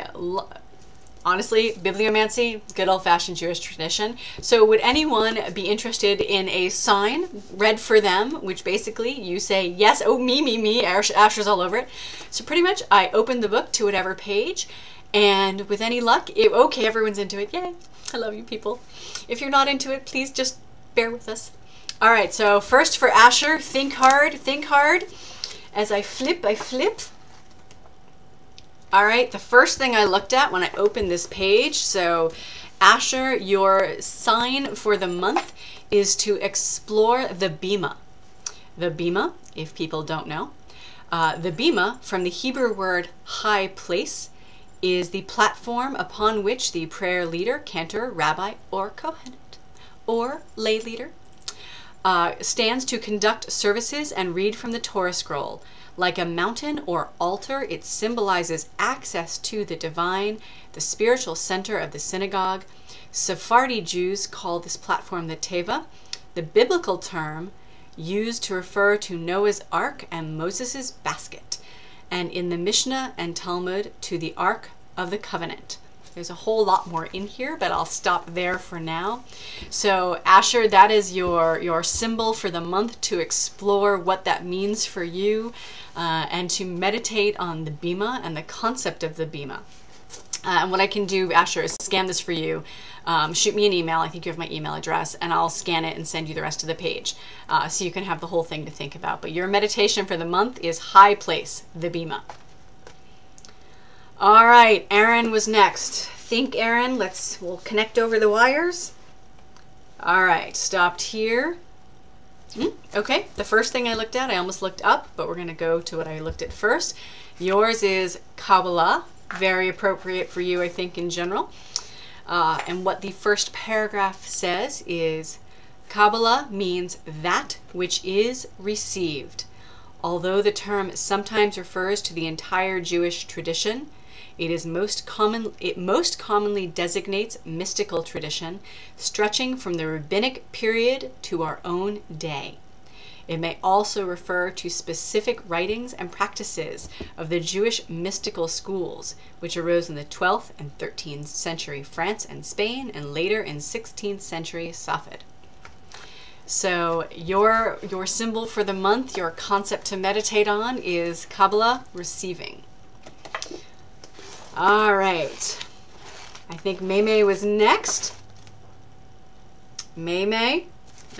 honestly, bibliomancy, good old-fashioned Jewish tradition. So would anyone be interested in a sign read for them, which basically you say, yes, oh, me, Asher's all over it. So pretty much I open the book to whatever page, and with any luck, okay, everyone's into it, yay, I love you people. If you're not into it, please just bear with us. All right, so first for Asher, think hard. As I flip. All right, the first thing I looked at when I opened this page, so Asher, your sign for the month is to explore the Bima. The Bima, if people don't know, the Bima, from the Hebrew word high place, is the platform upon which the prayer leader, cantor, rabbi, or kohenet, or lay leader, stands to conduct services and read from the Torah scroll. Like a mountain or altar, it symbolizes access to the divine, the spiritual center of the synagogue. Sephardi Jews call this platform the Tevet, the biblical term used to refer to Noah's Ark and Moses' basket, and in the Mishnah and Talmud to the Ark of the Covenant. There's a whole lot more in here, but I'll stop there for now. So Asher, that is your symbol for the month, to explore what that means for you, and to meditate on the Bima and the concept of the Bima. And what I can do, Asher, is scan this for you. Shoot me an email. I think you have my email address, and I'll scan it and send you the rest of the page, so you can have the whole thing to think about. But your meditation for the month is high place, the Bima. All right, Aaron was next. Think, Aaron. We'll connect over the wires. All right, stopped here. Okay, the first thing I looked at, I almost looked up, but we're going to go to what I looked at first. Yours is Kabbalah, very appropriate for you, I think, in general. And what the first paragraph says is, Kabbalah means that which is received. Although the term sometimes refers to the entire Jewish tradition, it most commonly designates mystical tradition, stretching from the rabbinic period to our own day. It may also refer to specific writings and practices of the Jewish mystical schools, which arose in the 12th and 13th century France and Spain, and later in 16th century Safed. So your symbol for the month, your concept to meditate on, is Kabbalah, receiving. All right. I think Maymay was next. Maymay.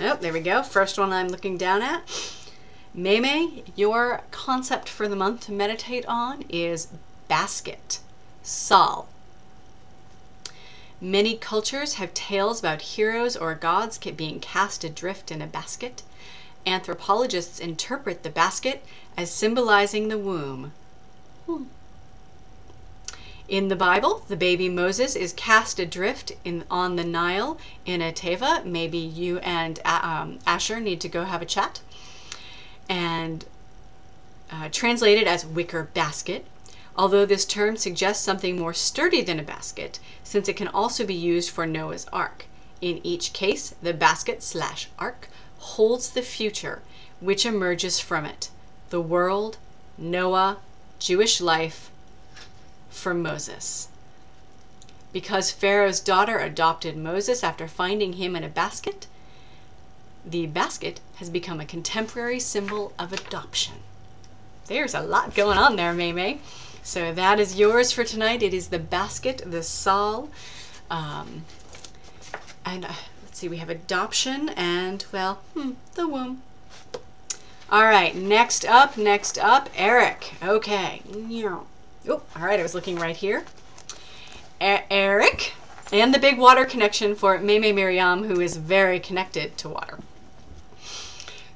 Oh, there we go. First one I'm looking down at. Maymay, your concept for the month to meditate on is basket. Sal. Many cultures have tales about heroes or gods being cast adrift in a basket. Anthropologists interpret the basket as symbolizing the womb. In the Bible, the baby Moses is cast adrift on the Nile in a teva. Maybe you and Asher need to go have a chat. And translated as wicker basket, although this term suggests something more sturdy than a basket, since it can also be used for Noah's Ark. In each case, the basket/ark holds the future which emerges from it, the world, Noah, Jewish life, for Moses. Because Pharaoh's daughter adopted Moses after finding him in a basket, the basket has become a contemporary symbol of adoption. There's a lot going on there, May. So that is yours for tonight. It is the basket, the Saul, and let's see, we have adoption and, well, the womb. All right, next up, Eric. Okay. Oh, all right, I was looking right here. Eric, and the big water connection for May Miriam, who is very connected to water.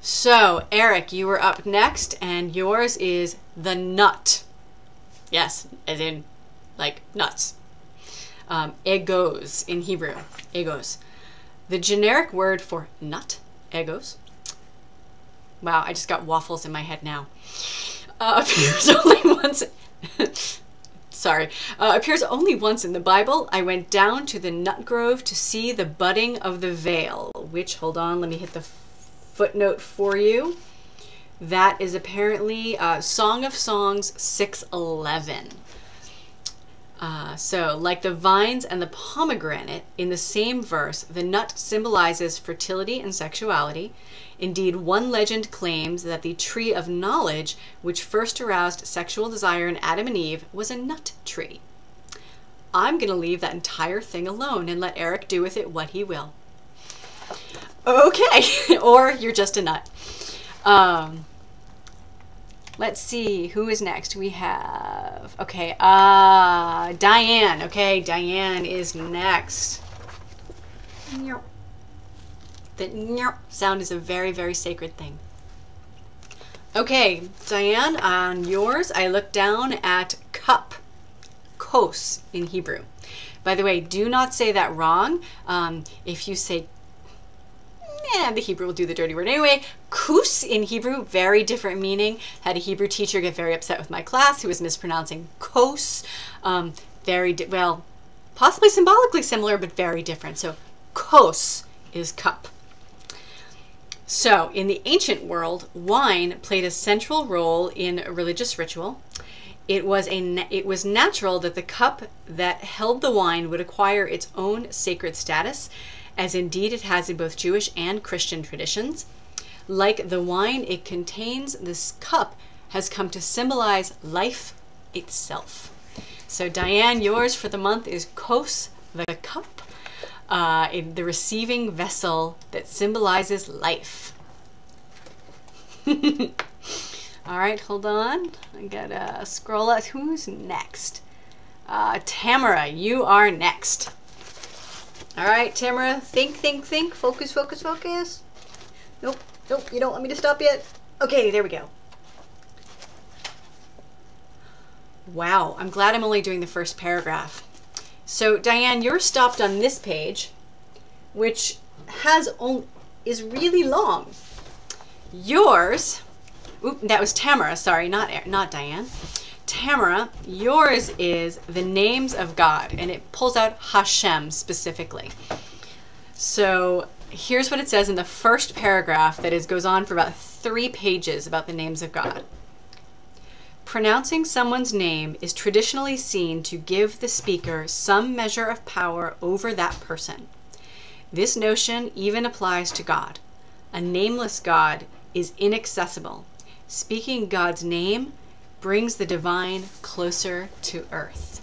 So, Eric, you are up next, and yours is the nut. Yes, as in, like, nuts. Egos in Hebrew. Egos. The generic word for nut, egos. Wow, I just got waffles in my head now. Appears only once. Sorry. Appears only once in the Bible. I went down to the nut grove to see the budding of the veil, which, hold on, let me hit the footnote for you. That is apparently Song of Songs 6:11. So, like the vines and the pomegranate, in the same verse, the nut symbolizes fertility and sexuality. Indeed, one legend claims that the tree of knowledge, which first aroused sexual desire in Adam and Eve, was a nut tree. I'm going to leave that entire thing alone and let Eric do with it what he will. Okay, or you're just a nut. Let's see, who is next? We have, okay, Diane. Okay, Diane is next. The sound is a very, very sacred thing. Okay, Diane, on yours, I look down at cup, kos in Hebrew. By the way, do not say that wrong. If you say, the Hebrew will do the dirty word anyway. Kus in Hebrew, very different meaning. Had a Hebrew teacher get very upset with my class who was mispronouncing kos. Well, possibly symbolically similar, but very different. So kos is cup. So in the ancient world, wine played a central role in religious ritual. It was natural that the cup that held the wine would acquire its own sacred status, as indeed it has in both Jewish and Christian traditions. Like the wine it contains, this cup has come to symbolize life itself. So Diane, yours for the month is kos, the cup, the receiving vessel that symbolizes life. All right, hold on. I gotta scroll up. Who's next? Tamara, you are next. All right, Tamara, think. Focus. Nope, you don't want me to stop yet? Okay, there we go. Wow, I'm glad I'm only doing the first paragraph. So, Diane, you're stopped on this page, which is really long. Yours, that was Tamara, sorry, not Diane. Tamara, yours is the names of God, and it pulls out Hashem specifically. So here's what it says in the first paragraph that goes on for about 3 pages about the names of God. Pronouncing someone's name is traditionally seen to give the speaker some measure of power over that person. This notion even applies to God. A nameless God is inaccessible. Speaking God's name brings the divine closer to earth.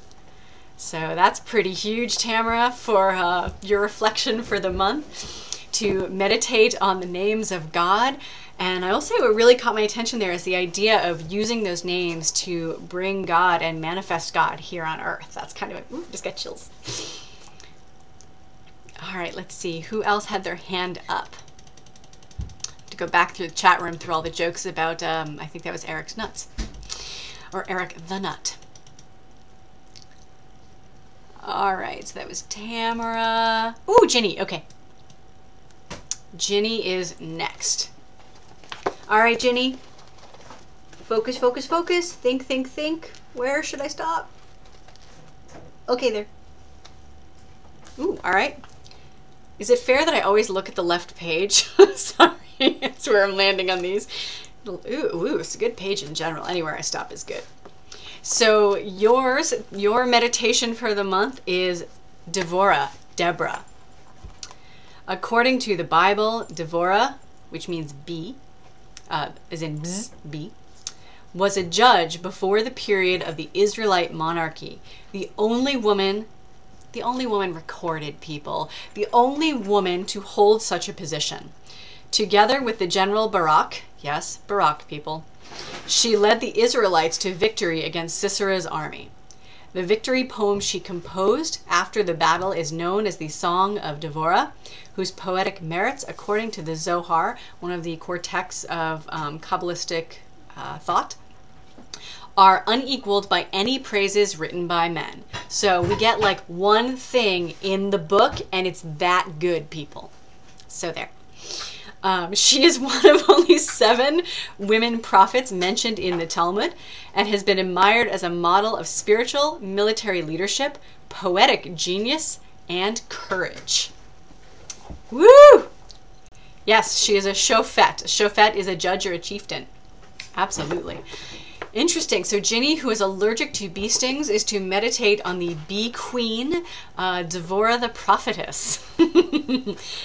So that's pretty huge, Tamara, for your reflection for the month, to meditate on the names of God. And I will say what really caught my attention there is the idea of using those names to bring God and manifest God here on earth. That's kind of just got chills. All right, let's see. Who else had their hand up? To go back through the chat room through all the jokes about, I think that was Eric's nuts. Or Eric the Nut. All right, so that was Tamara. Ooh, Ginny, okay. Ginny is next. All right, Ginny. Focus. Think. Where should I stop? Okay, there. Ooh, all right. Is it fair that I always look at the left page? Sorry, that's where I'm landing on these. Ooh, it's a good page in general. Anywhere I stop is good. So your meditation for the month is Devorah, Deborah. According to the Bible, Devorah, which means bee, as in bzz, bee, was a judge before the period of the Israelite monarchy. The only woman recorded, people, the only woman to hold such a position. Together with the general Barak, yes, Barak, people, she led the Israelites to victory against Sisera's army. The victory poem she composed after the battle is known as the Song of Devorah, whose poetic merits, according to the Zohar, one of the core texts of Kabbalistic thought, are unequaled by any praises written by men. So we get like one thing in the book, and it's that good, people. So there. She is one of only 7 women prophets mentioned in the Talmud, and has been admired as a model of spiritual, military leadership, poetic genius, and courage. Woo! Yes, she is a shofet. A shofet is a judge or a chieftain. Absolutely. Interesting. So Ginny, who is allergic to bee stings, is to meditate on the bee queen, Devorah the prophetess.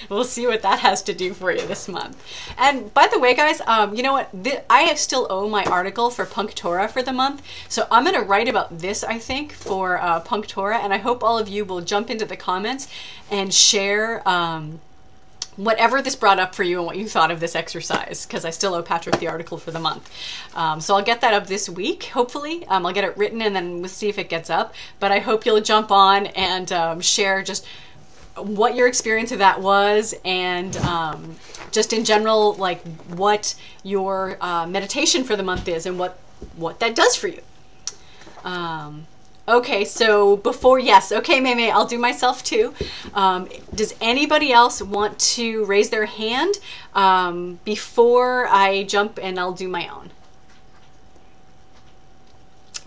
We'll see what that has to do for you this month. And by the way, guys, you know what? I still owe my article for PunkTorah for the month. So I'm going to write about this, I think, for PunkTorah. And I hope all of you will jump into the comments and share whatever this brought up for you and what you thought of this exercise, because I still owe Patrick the article for the month. So I'll get that up this week, hopefully. I'll get it written and then we'll see if it gets up. But I hope you'll jump on and share just what your experience of that was, and just in general, like what your meditation for the month is and what that does for you. Okay, so before, yes, okay, May, I'll do myself too. Does anybody else want to raise their hand before I jump and I'll do my own?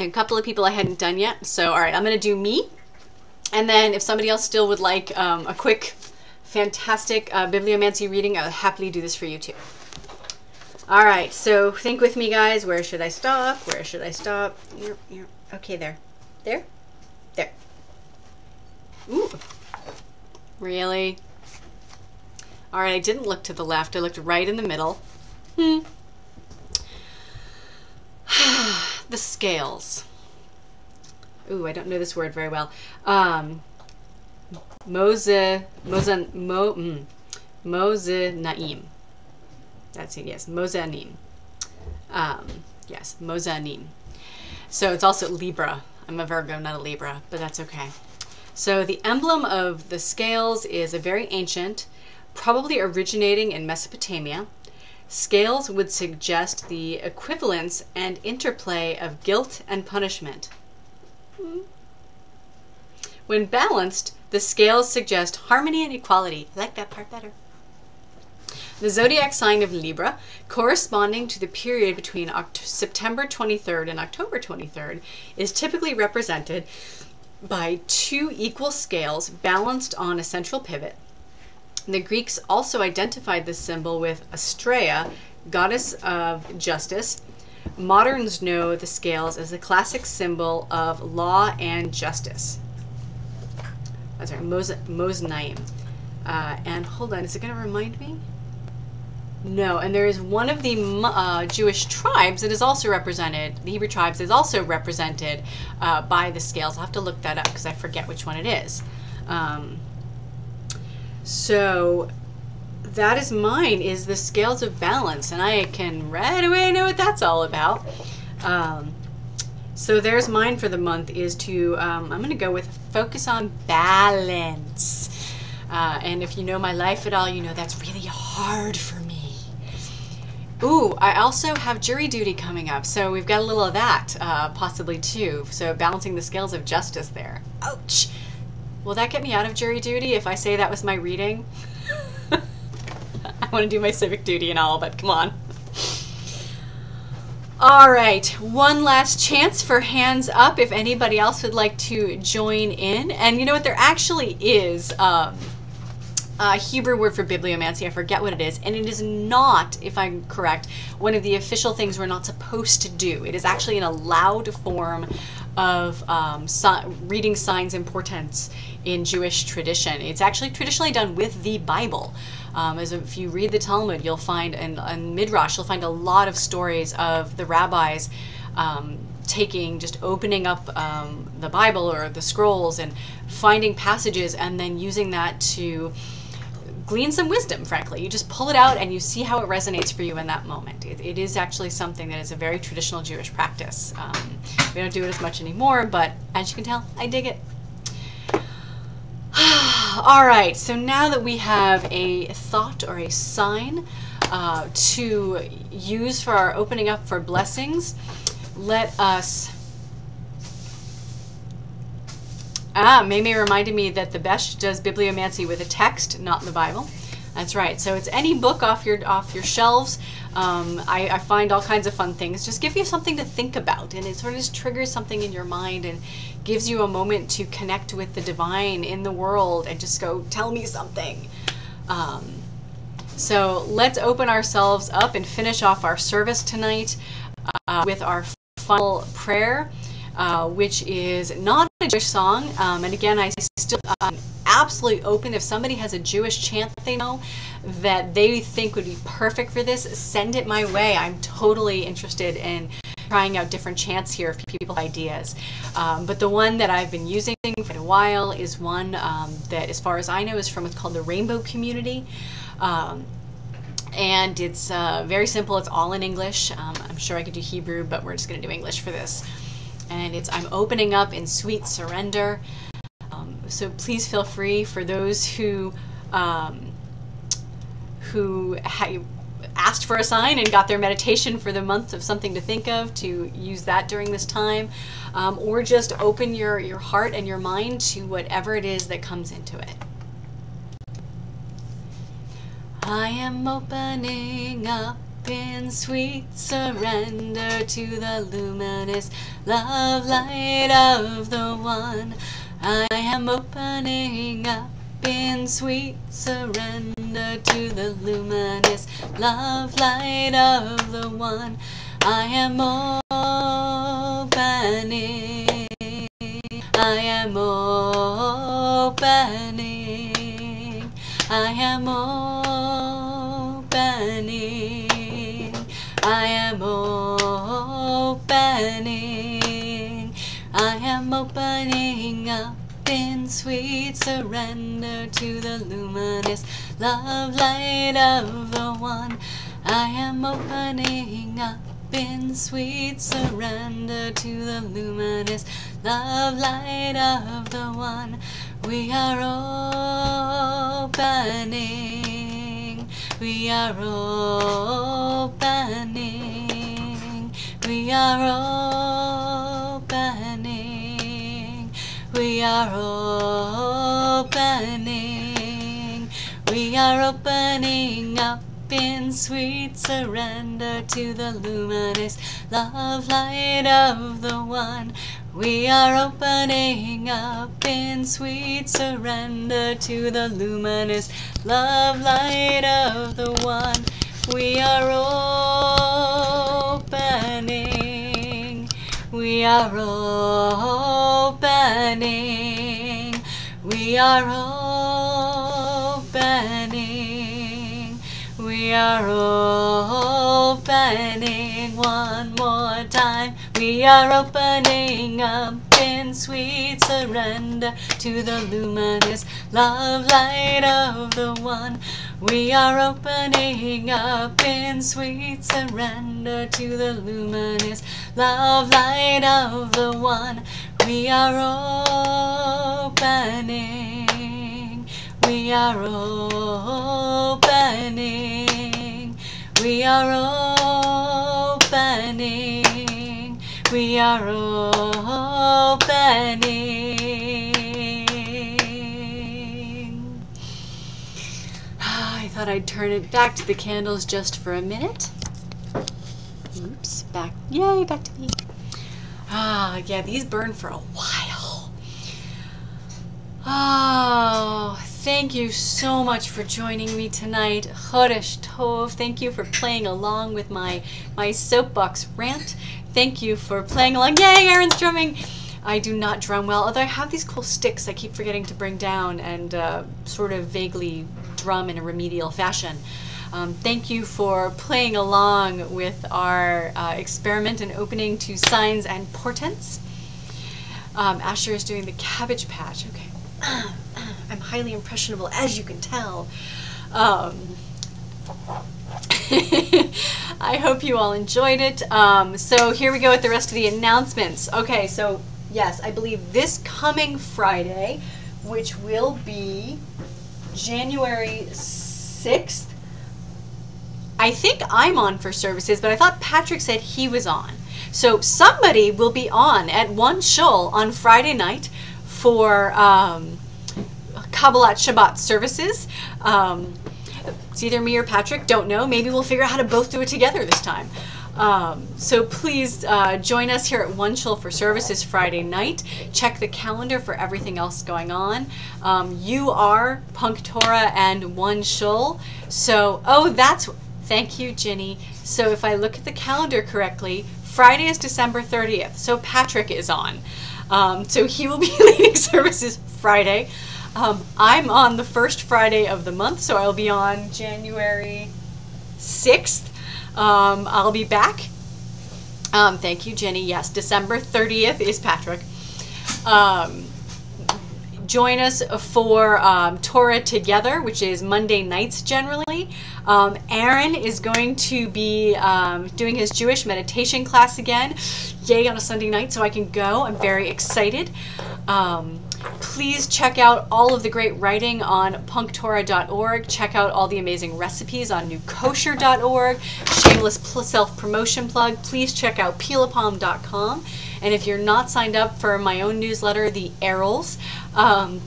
And a couple of people I hadn't done yet. So, all right, I'm going to do me. And then if somebody else still would like a quick, fantastic bibliomancy reading, I'll happily do this for you too. All right, so think with me, guys. Where should I stop? Where should I stop? Okay, there. There? There. Ooh. Really? All right, I didn't look to the left. I looked right in the middle. The scales. Ooh, I don't know this word very well. Mozenaim. That's it, yes. Mozenaim. Yes, Mozenaim. So it's also Libra. I'm a Virgo, not a Libra, but that's okay. So the emblem of the scales is a very ancient, probably originating in Mesopotamia. Scales would suggest the equivalence and interplay of guilt and punishment. When balanced, the scales suggest harmony and equality. I like that part better. The zodiac sign of Libra, corresponding to the period between September 23rd and October 23rd, is typically represented by 2 equal scales balanced on a central pivot. The Greeks also identified this symbol with Astraea, goddess of justice. Moderns know the scales as the classic symbol of law and justice. That's right, Mozenaim. And hold on, is it going to remind me? No, and there is one of the Jewish tribes that is also represented, the Hebrew tribes is also represented by the scales. I'll have to look that up because I forget which one it is. So that is mine, is the scales of balance, and I can right away know what that's all about. So there's mine for the month, is to, I'm going to go with focus on balance. And if you know my life at all, you know that's really hard for me. Ooh, I also have jury duty coming up, so we've got a little of that possibly too. So balancing the scales of justice there. Ouch! Will that get me out of jury duty if I say that was my reading? I want to do my civic duty and all, but come on. All right, one last chance for hands up if anybody else would like to join in. And you know what, there actually is Hebrew word for bibliomancy. I forget what it is. And it is not, if I'm correct, one of the official things we're not supposed to do. It is actually an allowed form of reading signs and portents in Jewish tradition. It's actually traditionally done with the Bible. As if you read the Talmud, you'll find, and Midrash, you'll find a lot of stories of the rabbis just opening up the Bible or the scrolls and finding passages and then using that to glean some wisdom, frankly. You just pull it out and you see how it resonates for you in that moment. It is actually something that is a very traditional Jewish practice. We don't do it as much anymore, but as you can tell, I dig it. All right, so now that we have a thought or a sign to use for our opening up for blessings, let us... Mimi reminded me that the Besh does bibliomancy with a text, not in the Bible. That's right. So it's any book off your shelves. I find all kinds of fun things. Just give you something to think about, and it sort of just triggers something in your mind and gives you a moment to connect with the divine in the world and just go, tell me something. So let's open ourselves up and finish off our service tonight with our final prayer. Which is not a Jewish song. And again, I still absolutely open. If somebody has a Jewish chant that they know that they think would be perfect for this, send it my way. I'm totally interested in trying out different chants here if people have ideas. But the one that I've been using for a while is one that, as far as I know, is from what's called the Rainbow Community. And it's very simple. It's all in English. I'm sure I could do Hebrew, but we're just going to do English for this. And it's I'm opening up in sweet surrender. So please feel free for those who asked for a sign and got their meditation for the month of something to think of, to use that during this time, or just open your heart and your mind to whatever it is that comes into it. I am opening up in sweet surrender to the luminous love light of the One. I am opening up in sweet surrender to the luminous love light of the One. I am opening. I am opening. I am opening. I am opening. I am opening up in sweet surrender to the luminous love light of the One. I am opening up in sweet surrender to the luminous love light of the One. We are opening. We are opening. We are opening. We are opening. We are opening up in sweet surrender to the luminous love light of the One. We are opening up in sweet surrender to the luminous love light of the One. We are opening. We are opening. We are opening. We are opening. One more time. We are opening up in sweet surrender to the luminous love light of the One. We are opening up in sweet surrender to the luminous love light of the One. We are opening. We are opening. We are opening. We are opening. I thought I'd turn it back to the candles just for a minute. Oops, back. Yay, back to me. Yeah, these burn for a while. Oh, thank you so much for joining me tonight. Chodesh Tov. Thank you for playing along with my soapbox rant. Thank you for playing along. Yay, Aaron's drumming. I do not drum well, although I have these cool sticks I keep forgetting to bring down and sort of vaguely drum in a remedial fashion. Thank you for playing along with our experiment and opening to signs and portents. Asher is doing the Cabbage Patch. Okay. I'm highly impressionable, as you can tell. I hope you all enjoyed it. So here we go with the rest of the announcements. Okay, so yes, I believe this coming Friday, which will be January 6th, I think I'm on for services, but I thought Patrick said he was on. So somebody will be on at one shul on Friday night for Kabbalat Shabbat services. It's either me or Patrick, don't know. Maybe we'll figure out how to both do it together this time. So please join us here at One Shul for services Friday night. Check the calendar for everything else going on. You are PunkTorah and One Shul. So, thank you, Ginny. So if I look at the calendar correctly, Friday is December 30th. So Patrick is on. So he will be leading services Friday. I'm on the first Friday of the month, so I'll be on January 6th. I'll be back. Thank you, Jenny. Yes, December 30th is Patrick. Join us for Torah Together, which is Monday nights generally. Aaron is going to be doing his Jewish meditation class again. Yay, on a Sunday night, so I can go. I'm very excited. Please check out all of the great writing on PunkTorah.org. Check out all the amazing recipes on newkosher.org. Shameless self-promotion plug. Please check out peelapalm.com. And if you're not signed up for my own newsletter, The Errol's,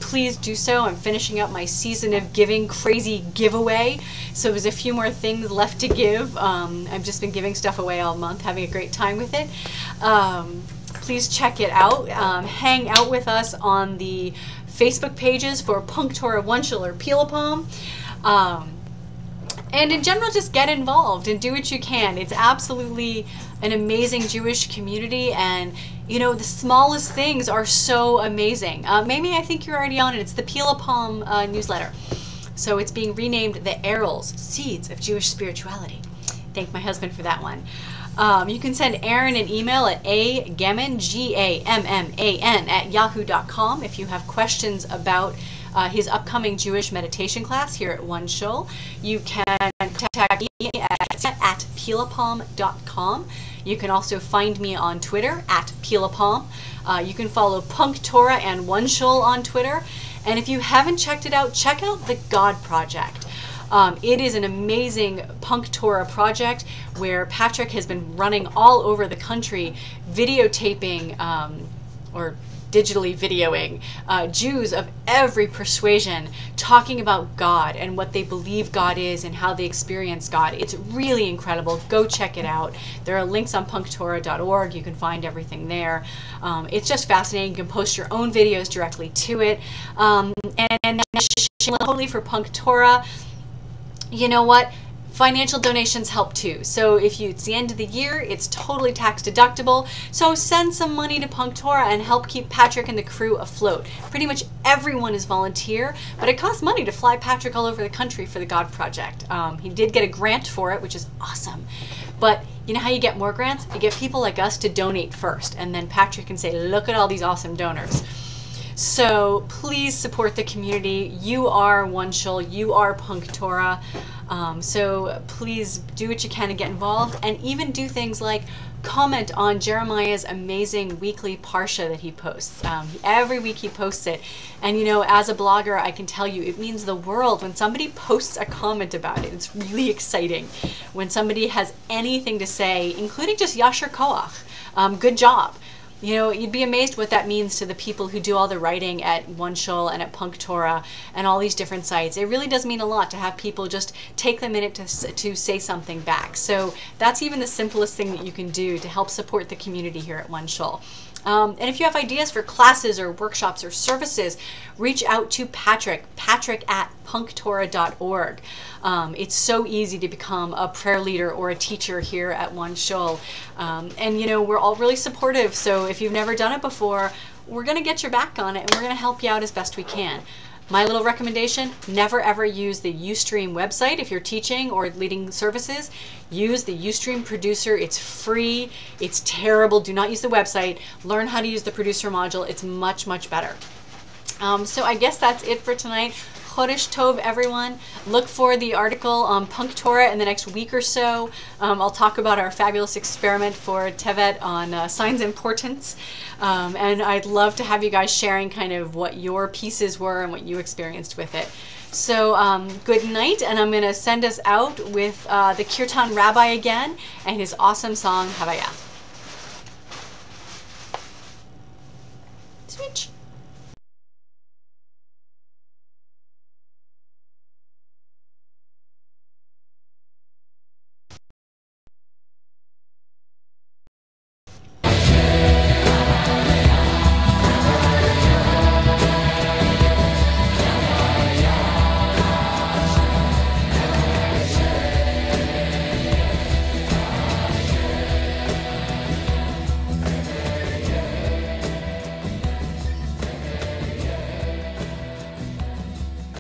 please do so. I'm finishing up my Season of Giving crazy giveaway. So there's a few more things left to give. I've just been giving stuff away all month, having a great time with it. Please check it out. Hang out with us on the Facebook pages for PunkTorah, One Shul, or Peelapalm. And in general, just get involved and do what you can. It's absolutely an amazing Jewish community, and you know, the smallest things are so amazing. Maybe I think you're already on it. It's the Peelapalm newsletter. So it's being renamed The Errol's, Seeds of Jewish Spirituality. Thank my husband for that one. You can send Aaron an email at agamman, G-A-M-M-A-N, @yahoo.com if you have questions about his upcoming Jewish meditation class here at One Shul. You can contact me at peelapalm.com. You can also find me on Twitter at peelapalm. You can follow PunkTorah and One Shul on Twitter. And if you haven't checked it out, check out the God Project. It is an amazing PunkTorah project where Patrick has been running all over the country videotaping or digitally videoing Jews of every persuasion talking about God and what they believe God is and how they experience God. It's really incredible. Go check it out. There are links on punktorah.org. You can find everything there. It's just fascinating. You can post your own videos directly to it. And totally for PunkTorah, you know what? Financial donations help too. So if it's the end of the year, it's totally tax deductible. So send some money to PunkTorah and help keep Patrick and the crew afloat. Pretty much everyone is volunteer, but it costs money to fly Patrick all over the country for the God Project. He did get a grant for it, which is awesome. But you know how you get more grants? You get people like us to donate first, and then Patrick can say, look at all these awesome donors. So please support the community. You are One Shul, you are PunkTorah. So please do what you can to get involved, and even do things like comment on Jeremiah's amazing weekly Parsha that he posts. Every week he posts it. And you know, as a blogger, I can tell you it means the world when somebody posts a comment about it. It's really exciting when somebody has anything to say, including just Yasher Koach. Good job. You know, you'd be amazed what that means to the people who do all the writing at One Shul and at PunkTorah and all these different sites. It really does mean a lot to have people just take the minute to say something back. So that's even the simplest thing that you can do to help support the community here at One Shul. And if you have ideas for classes or workshops or services, reach out to Patrick at PunkTorah.org. It's so easy to become a prayer leader or a teacher here at One Shul. And you know, we're all really supportive, so if you've never done it before, we're gonna get your back on it and we're gonna help you out as best we can. My little recommendation, never ever use the Ustream website if you're teaching or leading services. Use the Ustream producer. It's free. It's terrible. Do not use the website. Learn how to use the producer module. It's much, much better. So I guess that's it for tonight. Chodesh Tov, everyone. Look for the article on PunkTorah in the next week or so. I'll talk about our fabulous experiment for Tevet on signs and portents. And I'd love to have you guys sharing kind of what your pieces were and what you experienced with it. So good night, and I'm going to send us out with the Kirtan Rabbi again and his awesome song, Havaya.